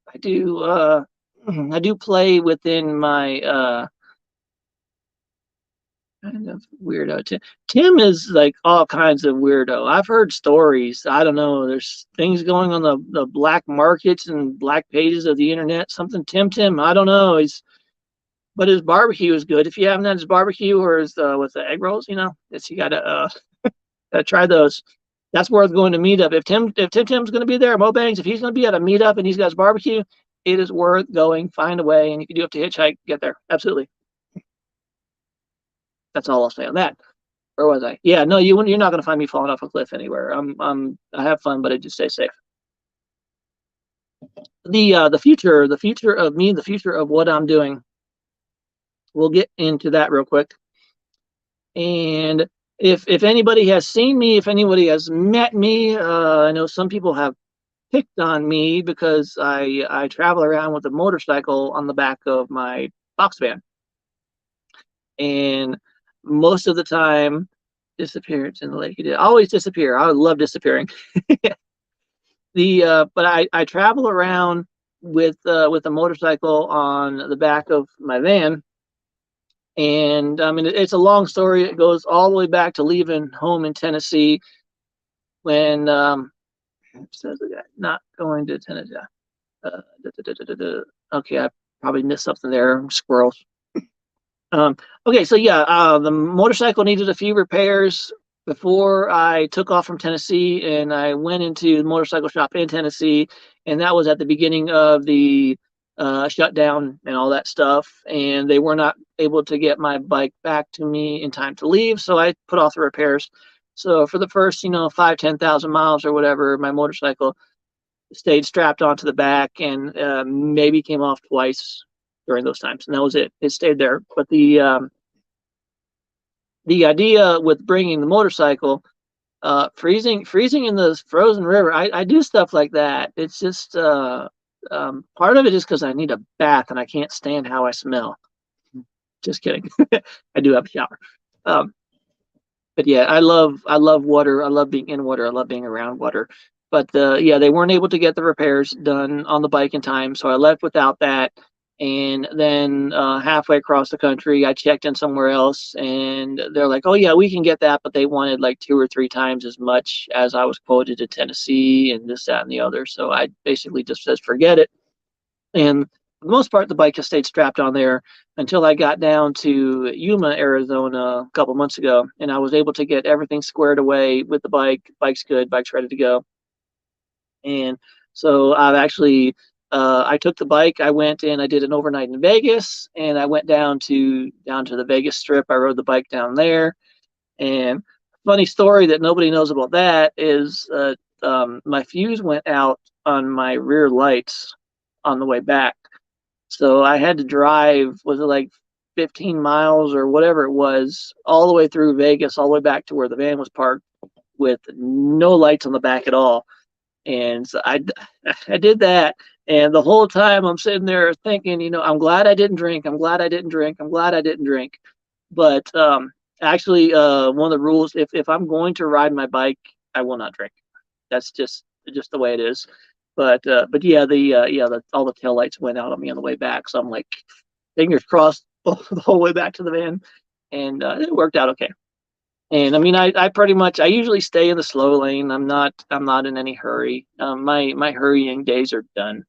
play within my kind of weirdo. Tim is like all kinds of weirdo. I've heard stories. I don't know. There's things going on the black markets and black pages of the internet. Something Tim. I don't know. But his barbecue is good. If you haven't had his barbecue or his with the egg rolls, it's you gotta try those. That's worth going to meetup. If Tim's going to be there, Mo Bangs, if he's going to be at a meetup and he's got his barbecue, it is worth going. Find a way, and you can do up to hitchhike, get there. Absolutely. That's all I'll say on that. Where was I? Yeah, no, you're not going to find me falling off a cliff anywhere. I have fun, but I just stay safe. The future of me, the future of what I'm doing. We'll get into that real quick. And if anybody has seen me, if anybody has met me, I know some people have picked on me because I travel around with a motorcycle on the back of my box van, and most of the time, disappearance in the lake. It always disappear. I love disappearing. But I travel around with a motorcycle on the back of my van, and I mean it's a long story. It goes all the way back to leaving home in Tennessee when says the guy not going to Tennessee. Okay, I probably missed something there. Squirrels. Okay, so yeah, the motorcycle needed a few repairs before I took off from Tennessee, and I went into the motorcycle shop in Tennessee, and that was at the beginning of the shutdown and all that stuff, and they were not able to get my bike back to me in time to leave, so I put off the repairs. So for the first, 5, 10,000 miles or whatever, my motorcycle stayed strapped onto the back and maybe came off twice during those times, and that was it. It stayed there. But the idea with bringing the motorcycle, freezing in the frozen river, I do stuff like that. It's just part of it is because I need a bath and I can't stand how I smell. Just kidding. I do have a shower. Um, but yeah, I love water. I love being in water. I love being around water. But yeah, they weren't able to get the repairs done on the bike in time, so I left without that. And then halfway across the country, I checked in somewhere else, and they're like, "Oh yeah, we can get that," but they wanted like 2 or 3 times as much as I was quoted to Tennessee, and this, that, and the other. So I basically just said, "Forget it." And for the most part, the bike has stayed strapped on there until I got down to Yuma, Arizona, a couple months ago, and I was able to get everything squared away with the bike. Bike's good, bike's ready to go. And so I've actually I took the bike. I went and I did an overnight in Vegas, and I went down to the Vegas Strip. I rode the bike down there. And funny story that nobody knows about that is my fuse went out on my rear lights on the way back. So I had to drive, was it like 15 miles or whatever it was, all the way through Vegas, all the way back to where the van was parked with no lights on the back at all. And so I did that. And the whole time I'm sitting there thinking, I'm glad I didn't drink. I'm glad I didn't drink. I'm glad I didn't drink. But actually, one of the rules, if I'm going to ride my bike, I will not drink. That's just the way it is. But yeah, all the tail lights went out on me on the way back. So I'm like, fingers crossed the whole way back to the van, and it worked out okay. And I mean, I pretty much I usually stay in the slow lane. I'm not in any hurry. My hurrying days are done.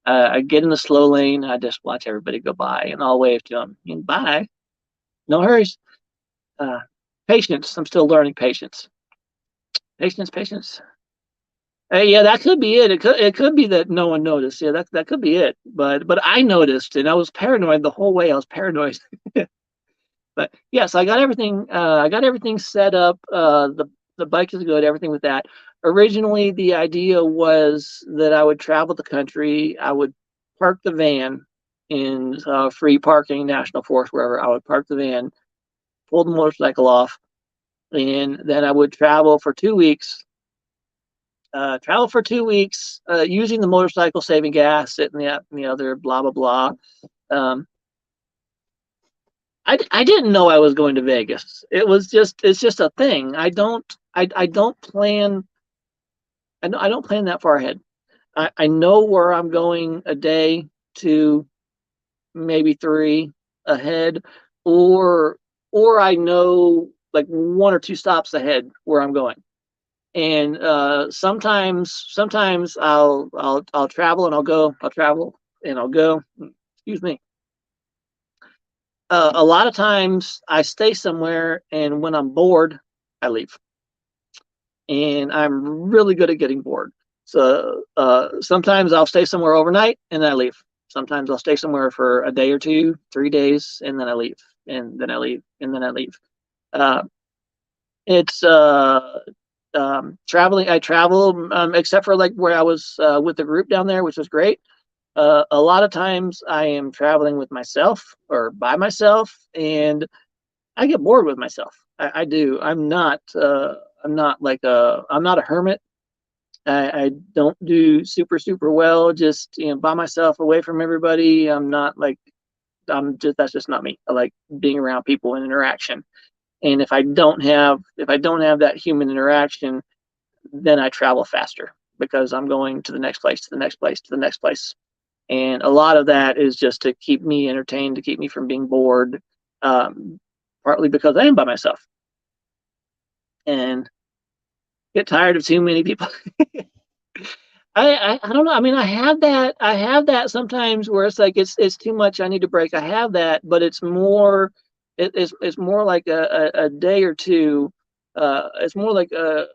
I get in the slow lane. I just watch everybody go by, and I'll wave to them. Bye. No hurries. Uh, Patience. I'm still learning patience. Patience. Yeah, that could be it. It could be that no one noticed. Yeah, that could be it. But I noticed, and I was paranoid the whole way. I was paranoid. But yes, I got everything. I got everything set up. The bike is good. Everything with that. Originally, the idea was that I would travel the country. I would park the van in free parking, national forest, wherever. I would park the van, pull the motorcycle off, and then I would travel for 2 weeks. Using the motorcycle, saving gas, sitting the other, blah blah blah. Um, I didn't know I was going to Vegas. It's just a thing. I don't plan. I don't plan that far ahead. I know where I'm going a day, two, maybe three ahead, or or I know like one or two stops ahead where I'm going. And sometimes I'll travel and I'll go. I'll travel and I'll go. Excuse me. A lot of times I stay somewhere, and when I'm bored, I leave. And I'm really good at getting bored. So sometimes I'll stay somewhere overnight and then I leave. Sometimes I'll stay somewhere for a day or two, 3 days, and then I leave, and then I leave, and then I leave. Uh, it's traveling. I travel, except for like where I was with the group down there, which was great. A lot of times I am traveling with myself or by myself, and I get bored with myself. I do. I'm not like a. I'm not a hermit. I don't do super well just by myself away from everybody. I'm not like I'm just that's just not me. I like being around people and interaction. And if I don't have that human interaction, then I travel faster because I'm going to the next place, to the next place, to the next place. And a lot of that is just to keep me entertained, to keep me from being bored, um, partly because I am by myself and get tired of too many people. I don't know. I mean, I have that sometimes where it's like it's too much. I need to break. I have that, but it's more like a day or two. It's more like a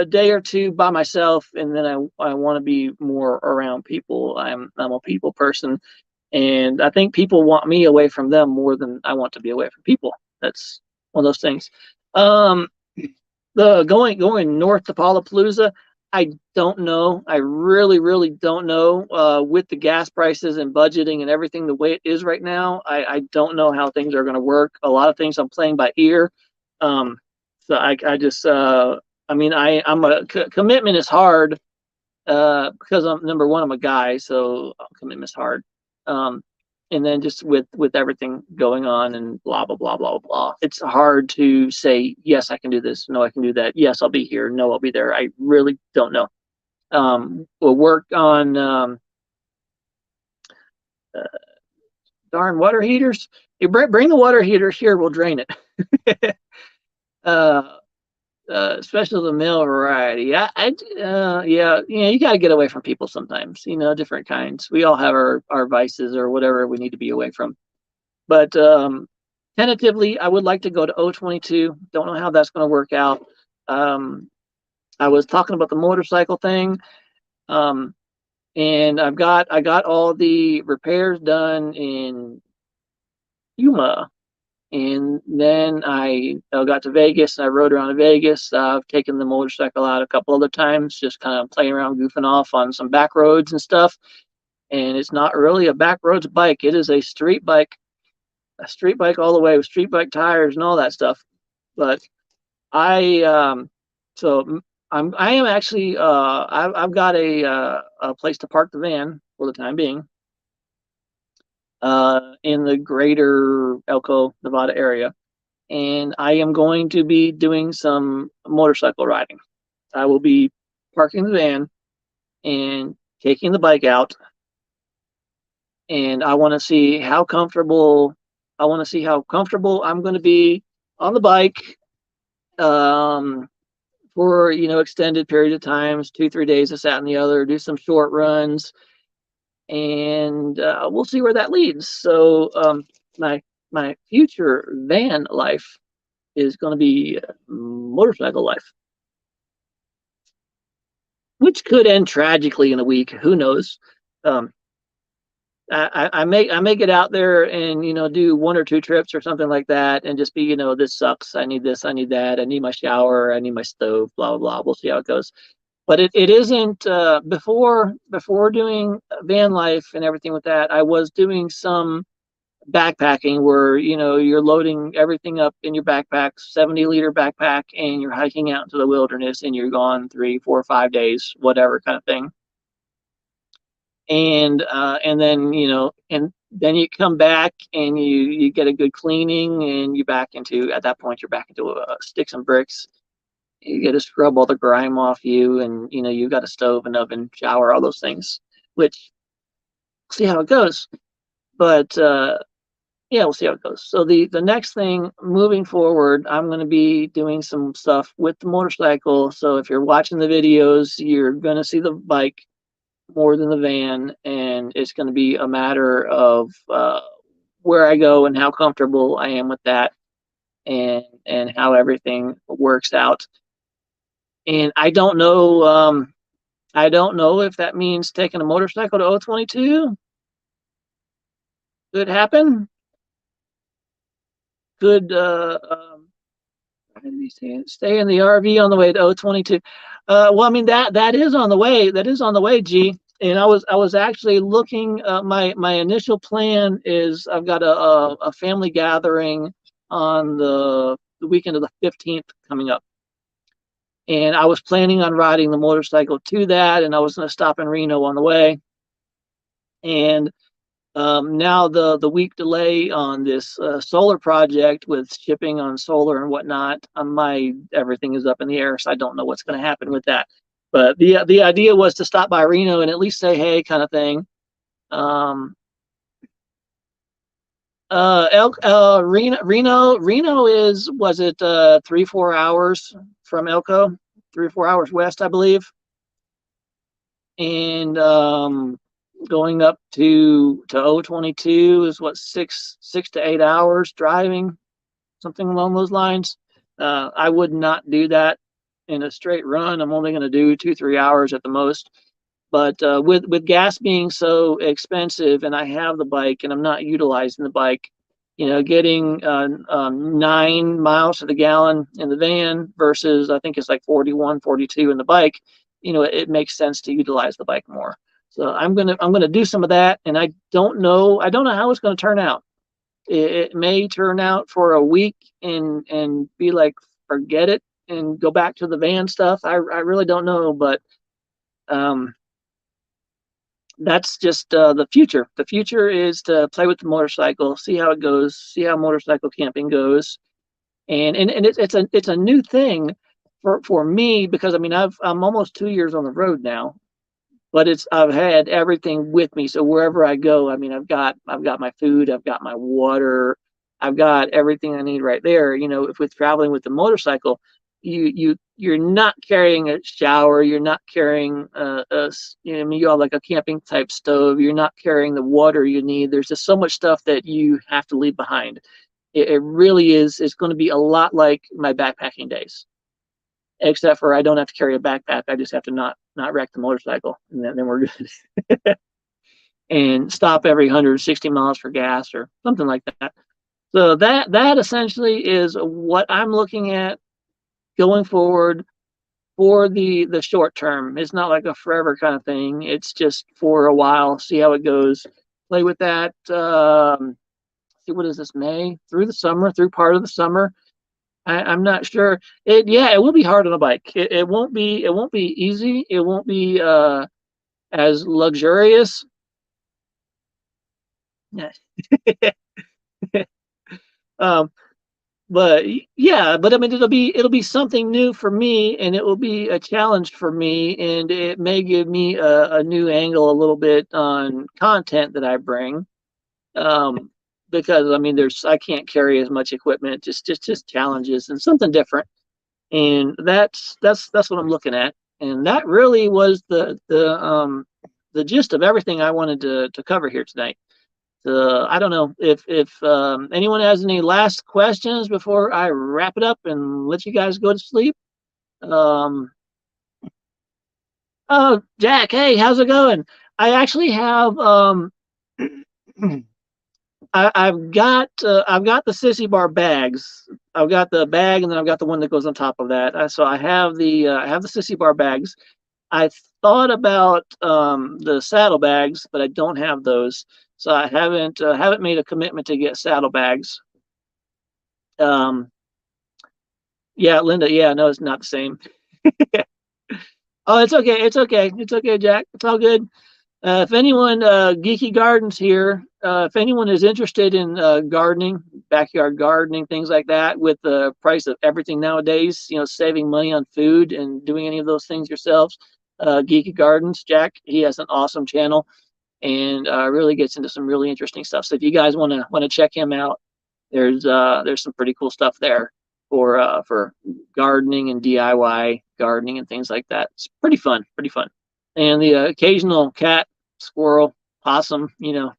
day or two by myself, and then I want to be more around people. I'm a people person, and I think people want me away from them more than I want to be away from people. That's one of those things. Um, the going north to Palapalooza, I don't know. I really don't know. With the gas prices and budgeting and everything the way it is right now, I don't know how things are going to work. A lot of things I'm playing by ear. Um, so I just I mean I'm a commitment is hard because I'm number one, I'm a guy, so commitment's hard. Um, and then just with everything going on and blah blah blah blah blah, it's hard to say yes, I can do this, no, I can do that, yes, I'll be here, no, I'll be there. I really don't know. We'll work on uh, darn water heaters. You bring the water heater here, we'll drain it. uh, especially the male variety. Yeah, you got to get away from people sometimes. Different kinds. We all have our vices or whatever we need to be away from. But tentatively, I would like to go to O22. Don't know how that's going to work out. Um, I was talking about the motorcycle thing, um, and I got all the repairs done in Yuma. And then I got to Vegas. I rode around to Vegas. I've taken the motorcycle out a couple other times, just kind of playing around, goofing off on some back roads and stuff. And it's not really a back roads bike. It is a street bike all the way with street bike tires and all that stuff. But I, so I am actually, I've got a place to park the van for the time being, in the greater Elko, Nevada area, and I am going to be doing some motorcycle riding. I will be parking the van and taking the bike out, and I want to see how comfortable I'm going to be on the bike, um, for extended period of times, 2 3 days, this that and the other. Do some short runs, and we'll see where that leads. So my my future van life is going to be motorcycle life, which could end tragically in a week. Who knows? Um, I may get out there and do one or two trips or something like that, and just be this sucks. I need this. I need that. I need my shower. I need my stove. Blah blah blah. We'll see how it goes. But it isn't before doing van life and everything with that. I was doing some backpacking where you're loading everything up in your backpack, 70-liter backpack, and you're hiking out into the wilderness, and you're gone 3 4 5 days, whatever kind of thing. And then you come back and you get a good cleaning, and at that point you're back into sticks and bricks. You got to scrub all the grime off you, and you got a stove and oven, shower, all those things, which see how it goes. But yeah, we'll see how it goes. So the next thing moving forward, I'm going to be doing some stuff with the motorcycle. So if you're watching the videos, you're going to see the bike more than the van, and it's going to be a matter of where I go and how comfortable I am with that, and how everything works out. And I don't know. I don't know if that means taking a motorcycle to O22. Could happen. Could stay in the RV on the way to O22. Well, I mean that is on the way. That is on the way, G. And I was actually looking. My initial plan is I've got a family gathering on the weekend of the 15th coming up, and I was planning on riding the motorcycle to that, and I was going to stop in Reno on the way. And now the week delay on this solar project with shipping on solar and whatnot, my everything is up in the air, so I don't know what's going to happen with that. But the idea was to stop by Reno and at least say hey, kind of thing. Um, Reno is was it 3-4 hours from Elko, 3 or 4 hours west, I believe, and going up to O22 is what 6 to 8 hours driving, something along those lines. I would not do that in a straight run. I'm only going to do 2-3 hours at the most. But with gas being so expensive, and I have the bike and I'm not utilizing the bike, getting 9 miles to the gallon in the van versus I think it's like 41, 42 in the bike, it makes sense to utilize the bike more. So I'm gonna do some of that, and I don't know how it's gonna turn out. It may turn out for a week and be like forget it and go back to the van stuff. I really don't know, but um, that's just the future. The future is to play with the motorcycle, see how it goes, see how motorcycle camping goes, and it's a new thing for me because I mean I'm almost 2 years on the road now, but I've had everything with me. So wherever I go, I mean I've got my food, I've got my water, I've got everything I need right there. If with traveling with the motorcycle, you're not carrying a shower, you're not carrying I mean you have like a camping type stove, you're not carrying the water you need. There's just so much stuff that you have to leave behind. It really is. It's going to be a lot like my backpacking days, except for I don't have to carry a backpack. I just have to not wreck the motorcycle, and then we're good. And stop every 160 miles for gas or something like that. So that essentially is what I'm looking at going forward for the short term. It's not like a forever kind of thing. It's just for a while, see how it goes. Play with that. See, what is this, May through the summer, through part of the summer. I'm not sure. It will be hard on a bike. It won't be easy. It won't be as luxurious. um, but yeah, but I mean it'll be something new for me, and it will be a challenge for me, and it may give me a new angle a little bit on content that I bring. Um, because I mean I can't carry as much equipment, just challenges and something different. And that's what I'm looking at. And that really was the gist of everything I wanted to cover here tonight. I don't know if anyone has any last questions before I wrap it up and let you guys go to sleep. Um, oh, Jack, hey, how's it going? I actually have I've got the sissy bar bags. I've got the bag, and then I've got the one that goes on top of that. So I have the sissy bar bags. I thought about the saddle bags, but I don't have those. So I haven't made a commitment to get saddle bags. Um, yeah, Linda. Yeah, no, it's not the same. Oh, it's okay. It's okay. It's okay, Jack. It's all good. If anyone, Geeky Gardens here, if anyone is interested in gardening, backyard gardening, things like that, with the price of everything nowadays, saving money on food and doing any of those things yourselves, Geeky Gardens, Jack, he has an awesome channel. and really gets into some really interesting stuff. So if you guys want to check him out, there's some pretty cool stuff there for gardening and DIY gardening and things like that. It's pretty fun, pretty fun. And the occasional cat, squirrel, possum,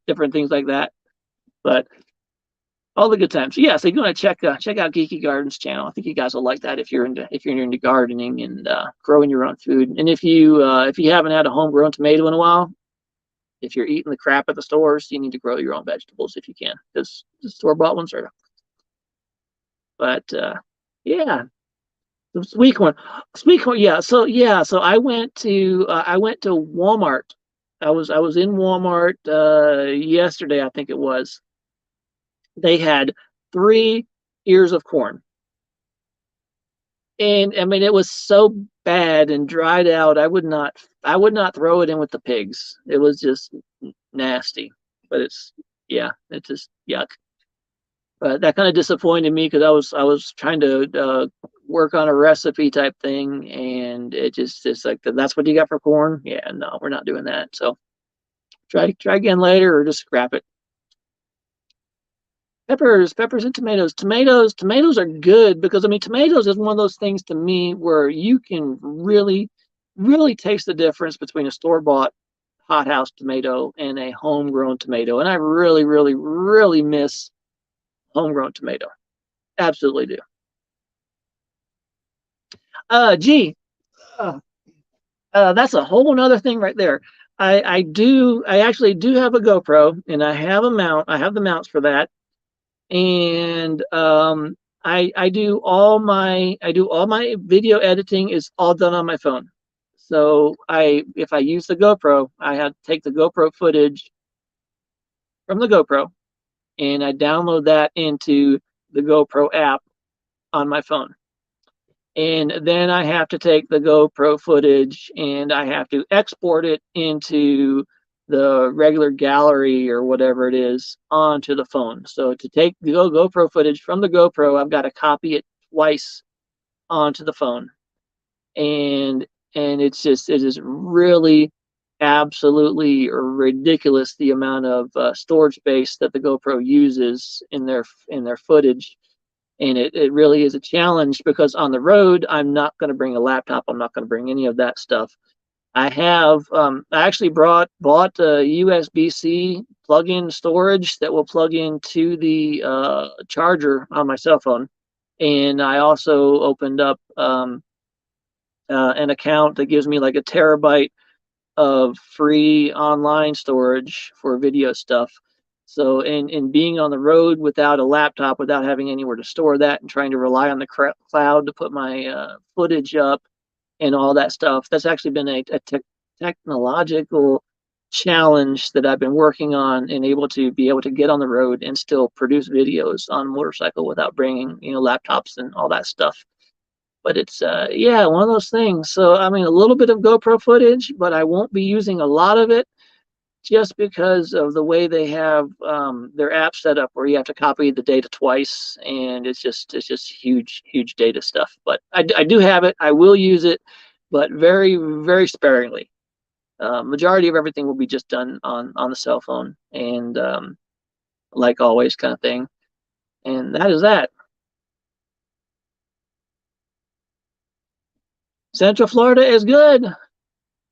different things like that. But all the good times. So yeah, so you want to check out Geeky Gardens channel. I think you guys will like that if you're into gardening and growing your own food. And if you haven't had a homegrown tomato in a while, if you're eating the crap at the stores, you need to grow your own vegetables if you can, because the store bought ones are. But yeah, sweet corn, sweet corn. Yeah, so I went to Walmart. I was in Walmart yesterday, I think it was. They had 3 ears of corn, and I mean it was so bad and dried out. I would not throw it in with the pigs. It was just nasty. But it's just yuck. But that kind of disappointed me because I was trying to work on a recipe type thing, and it's like that's what you got for corn. Yeah, no, we're not doing that. So try again later or just scrap it. Peppers and tomatoes. Tomatoes are good because I mean tomatoes is one of those things to me where you can really taste the difference between a store-bought hothouse tomato and a homegrown tomato. And I really miss homegrown tomato. Absolutely do. Gee, that's a whole nother thing right there. I actually do have a GoPro and I have a mount. I have the mounts for that. And I do all my video editing is all done on my phone. So if I use the GoPro, I have to take the GoPro footage from the GoPro and I download that into the GoPro app on my phone. And then I have to take the GoPro footage and I have to export it into the regular gallery or whatever it is onto the phone. So to take the GoPro footage from the GoPro, I've got to copy it twice onto the phone. And it is really absolutely ridiculous the amount of storage space that the GoPro uses in their footage. And it really is a challenge because on the road, I'm not going to bring a laptop. I'm not going to bring any of that stuff. I actually bought a USB-C plug-in storage that will plug into the charger on my cell phone. And I also opened up an account that gives me like a terabyte of free online storage for video stuff. So in being on the road without a laptop, without having anywhere to store that and trying to rely on the cloud to put my footage up and all that stuff, that's actually been a technological challenge that I've been working on and able to get on the road and still produce videos on a motorcycle without bringing, laptops and all that stuff. But it's one of those things. So I mean, a little bit of GoPro footage, but I won't be using a lot of it just because of the way they have their app set up where you have to copy the data twice, and it's just huge data stuff. But I do have it. I will use it, but very sparingly. Majority of everything will be just done on the cell phone, and like always kind of thing. And that is that. Central Florida is good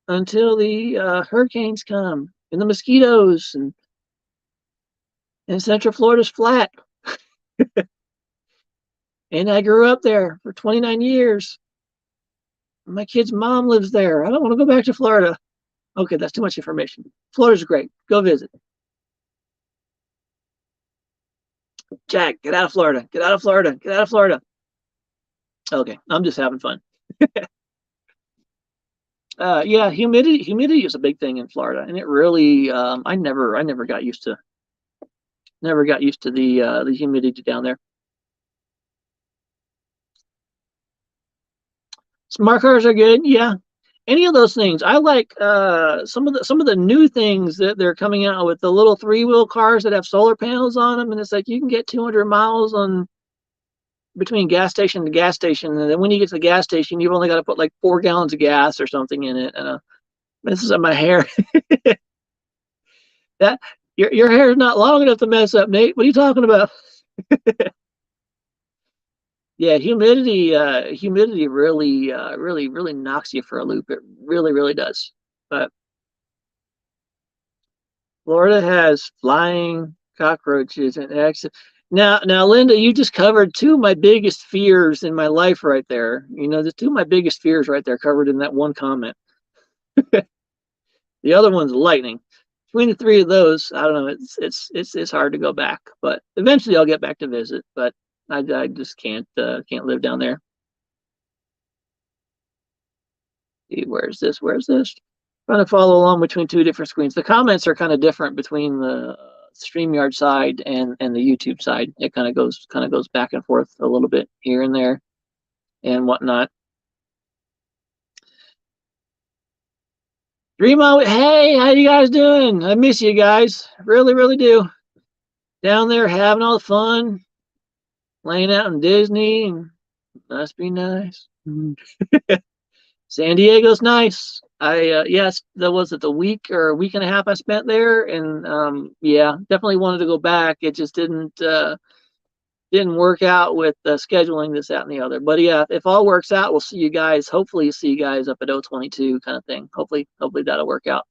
until the hurricanes come and the mosquitoes, and Central Florida's flat. And I grew up there for 29 years. My kid's mom lives there. I don't want to go back to Florida. Okay, that's too much information. Florida's great. Go visit. Jack, get out of Florida. Get out of Florida. Get out of Florida. Okay, I'm just having fun. Yeah, humidity is a big thing in Florida, and it really I never got used to the humidity down there. Smart cars are good, yeah. Any of those things. I like some of the new things that they're coming out with, the little 3-wheel cars that have solar panels on them, and it's like you can get 200 miles on between gas station to gas station, and then when you get to the gas station, you've only got to put like 4 gallons of gas or something in it, and messes up my hair. That your hair is not long enough to mess up, Nate. What are you talking about? Yeah, humidity really, really knocks you for a loop. It really, really does. But Florida has flying cockroaches and now, Linda, you just covered two of my biggest fears in my life right there. You know, the two of my biggest fears right there covered in that one comment. The other one's lightning. Between the three of those, I don't know. It's hard to go back, but eventually I'll get back to visit. But I just can't live down there. Where's this? Where's this? Trying to follow along between two different screens. The comments are kind of different between the StreamYard side and the YouTube side. It kind of goes back and forth a little bit here and there and whatnot. Remo, hey, how you guys doing? I miss you guys. Really, really do. Down there having all the fun, laying out in Disney. Must be nice. San Diego's nice. I yes, that was it the week or a week and a half I spent there, and yeah, definitely wanted to go back. It just didn't work out with scheduling this, that, and the other. But yeah, if all works out, we'll see you guys. Hopefully, see you guys up at 022 kind of thing. Hopefully that'll work out.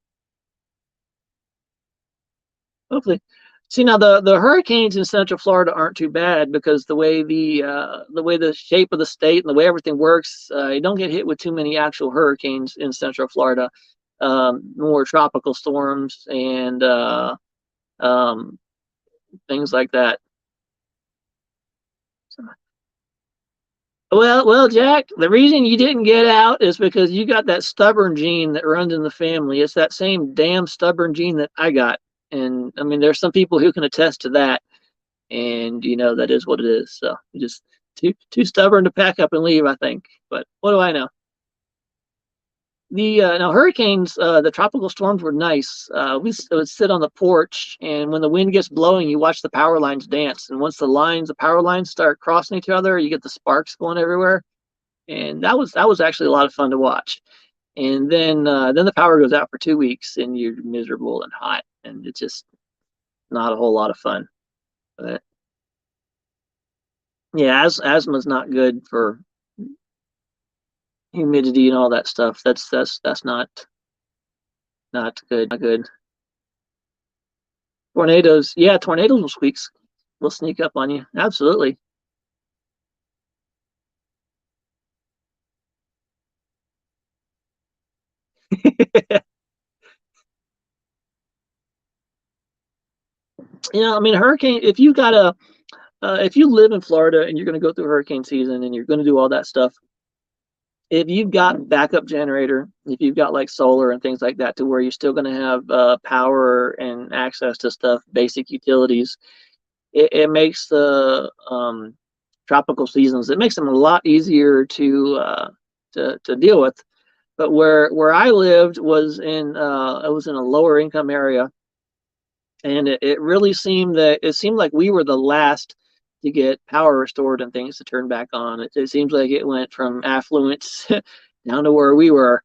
Hopefully. See now the hurricanes in Central Florida aren't too bad because the way the shape of the state and the way everything works, you don't get hit with too many actual hurricanes in Central Florida. More tropical storms and um, things like that. Well, Jack, the reason you didn't get out is because you got that stubborn gene that runs in the family. It's that same damn stubborn gene that I got. And I mean, there's some people who can attest to that. And you know, that is what it is. So just too stubborn to pack up and leave, I think. But what do I know? The now hurricanes, the tropical storms were nice. We would sit on the porch, and when the wind gets blowing, you watch the power lines dance. And once the power lines start crossing each other, you get the sparks going everywhere, and that was actually a lot of fun to watch. And then the power goes out for 2 weeks, and you're miserable and hot, and it's just not a whole lot of fun. But yeah, asthma's not good for humidity and all that stuff. That's not good. Not good. Tornadoes, yeah, tornadoes will sneak up on you. Absolutely. I mean, hurricane. If you live in Florida and you're going to go through hurricane season and you're going to do all that stuff, if you've got backup generator, if you've got like solar and things like that, to where you're still going to have power and access to stuff, basic utilities, it makes the tropical seasons. It makes them a lot easier to deal with. But where I lived was in a lower income area, and it really seemed like we were the last to get power restored and things to turn back on. It seems like it went from affluence down to where we were,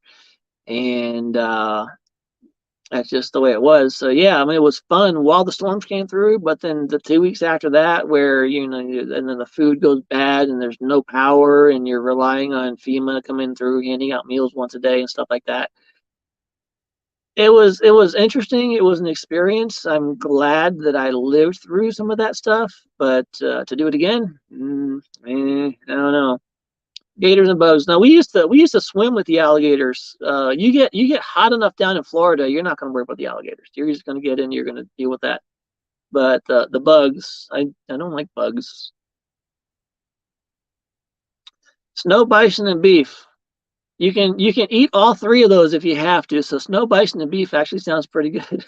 and that's just the way it was. So yeah, I mean, it was fun while the storms came through, but then the 2 weeks after that, where and then the food goes bad and there's no power, and you're relying on FEMA coming through, handing out meals once a day and stuff like that. It was interesting. It was an experience. I'm glad that I lived through some of that stuff, but to do it again, I don't know. Gators and bugs. Now we used to swim with the alligators. You get hot enough down in Florida, you're not going to worry about the alligators. You're just going to get in. You're going to deal with that. But the bugs, I don't like bugs. Snow bison and beef. You can eat all three of those if you have to. So snow bison and beef actually sounds pretty good.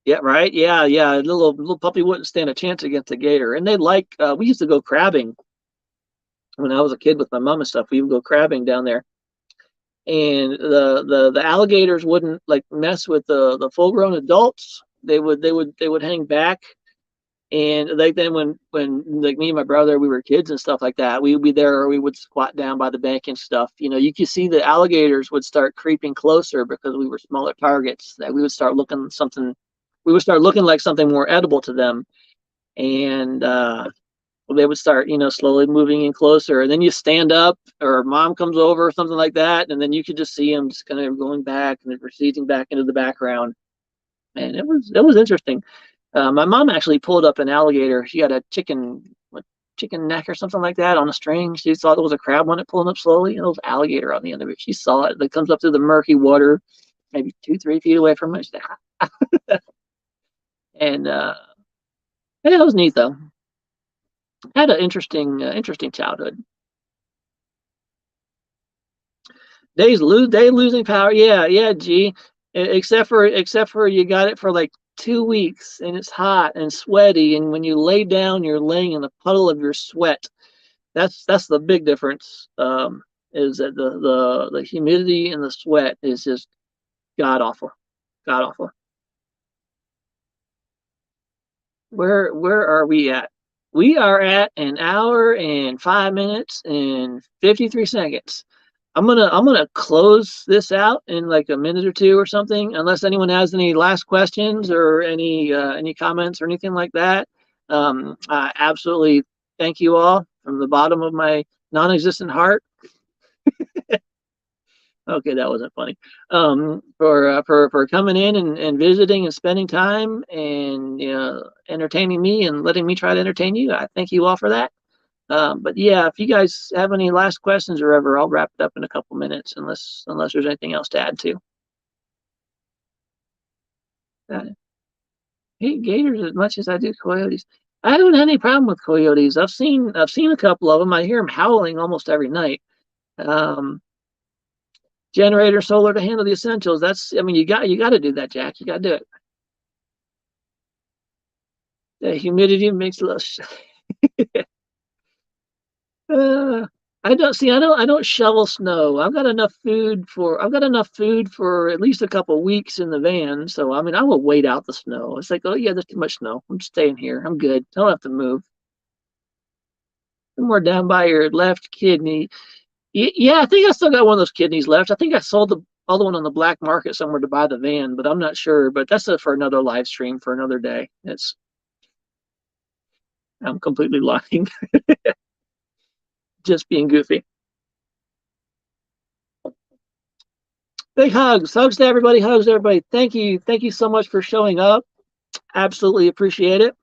Yeah, right. Yeah, yeah. A little puppy wouldn't stand a chance against a gator. And they like we used to go crabbing when I was a kid with my mom and stuff. We would go crabbing down there, and the alligators wouldn't like mess with the full grown adults. They would hang back, And like then when like me and my brother, we were kids and stuff like that, we would be there, or we would squat down by the bank and stuff. You know, you could see the alligators would start creeping closer because we were smaller targets. That we would start looking like something more edible to them, and they would start, you know, slowly moving in closer. And then you stand up, or mom comes over, or something like that, and then you could just see them just kind of going back and then receding back into the background. And it was interesting. My mom actually pulled up an alligator. She had a chicken neck or something like that on a string. She thought it was a crab when it pulling up slowly, and it was alligator on the end of it. She saw it. It comes up through the murky water, maybe 2-3 feet away from it. And yeah, it was neat though. Had an interesting childhood. Day losing power. Yeah, yeah. G. Except for you got it for like 2 weeks, and it's hot and sweaty, and when you lay down, you're laying in a puddle of your sweat. That's the big difference. Is that the humidity and the sweat is just god awful, god awful. Where are we at? We are at an hour and 5 minutes and 53 seconds. I'm gonna close this out in like a minute or two or something, unless anyone has any last questions or any comments or anything like that. I absolutely thank you all from the bottom of my non-existent heart. Okay, that wasn't funny. For coming in and visiting and spending time and, you know, entertaining me and letting me try to entertain you. I thank you all for that. But yeah, if you guys have any last questions or ever, I'll wrap it up in a couple minutes, unless there's anything else to add to. I hate gators as much as I do coyotes. I haven't had any problem with coyotes. I've seen a couple of them. I hear them howling almost every night. Um, Generator solar to handle the essentials. I mean, you got to do that, Jack. You got to do it. The humidity makes a little. Uh, I don't shovel snow. I've got enough food for at least a couple weeks in the van. So I mean, I will wait out the snow. It's like, oh yeah, there's too much snow. I'm staying here. I'm good. I don't have to move. Somewhere down by your left kidney. Yeah, I think I still got one of those kidneys left. I think I sold the other one on the black market somewhere to buy the van, but I'm not sure. But that's for another live stream for another day. I'm completely lying, just being goofy. Big hugs to everybody, hugs to everybody. Thank you so much for showing up. Absolutely appreciate it.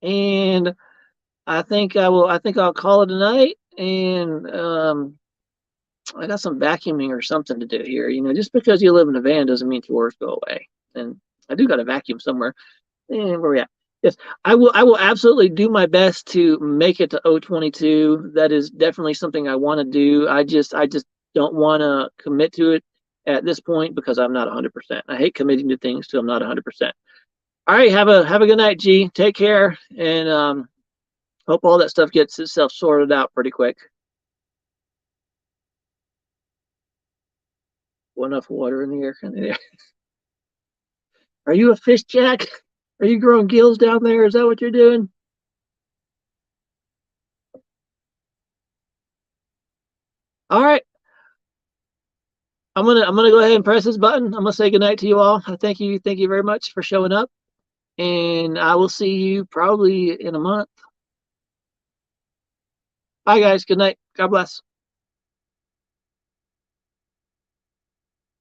And I think I will. I think I'll call it a night. And I got some vacuuming or something to do here. You know, just because you live in a van doesn't mean chores go away. And I do got to vacuum somewhere. And where we at? Yes, I will. I will absolutely do my best to make it to O22. That is definitely something I want to do. I just don't want to commit to it at this point because I'm not 100%. I hate committing to things till I'm not 100%. All right, have a good night, G. Take care, and hope all that stuff gets itself sorted out pretty quick. Enough water in the air. Are you a fish, Jack? Are you growing gills down there? Is that what you're doing? All right. I'm gonna go ahead and press this button. I'm gonna say goodnight to you all. Thank you very much for showing up, and I will see you probably in a month. Bye, guys. Good night. God bless.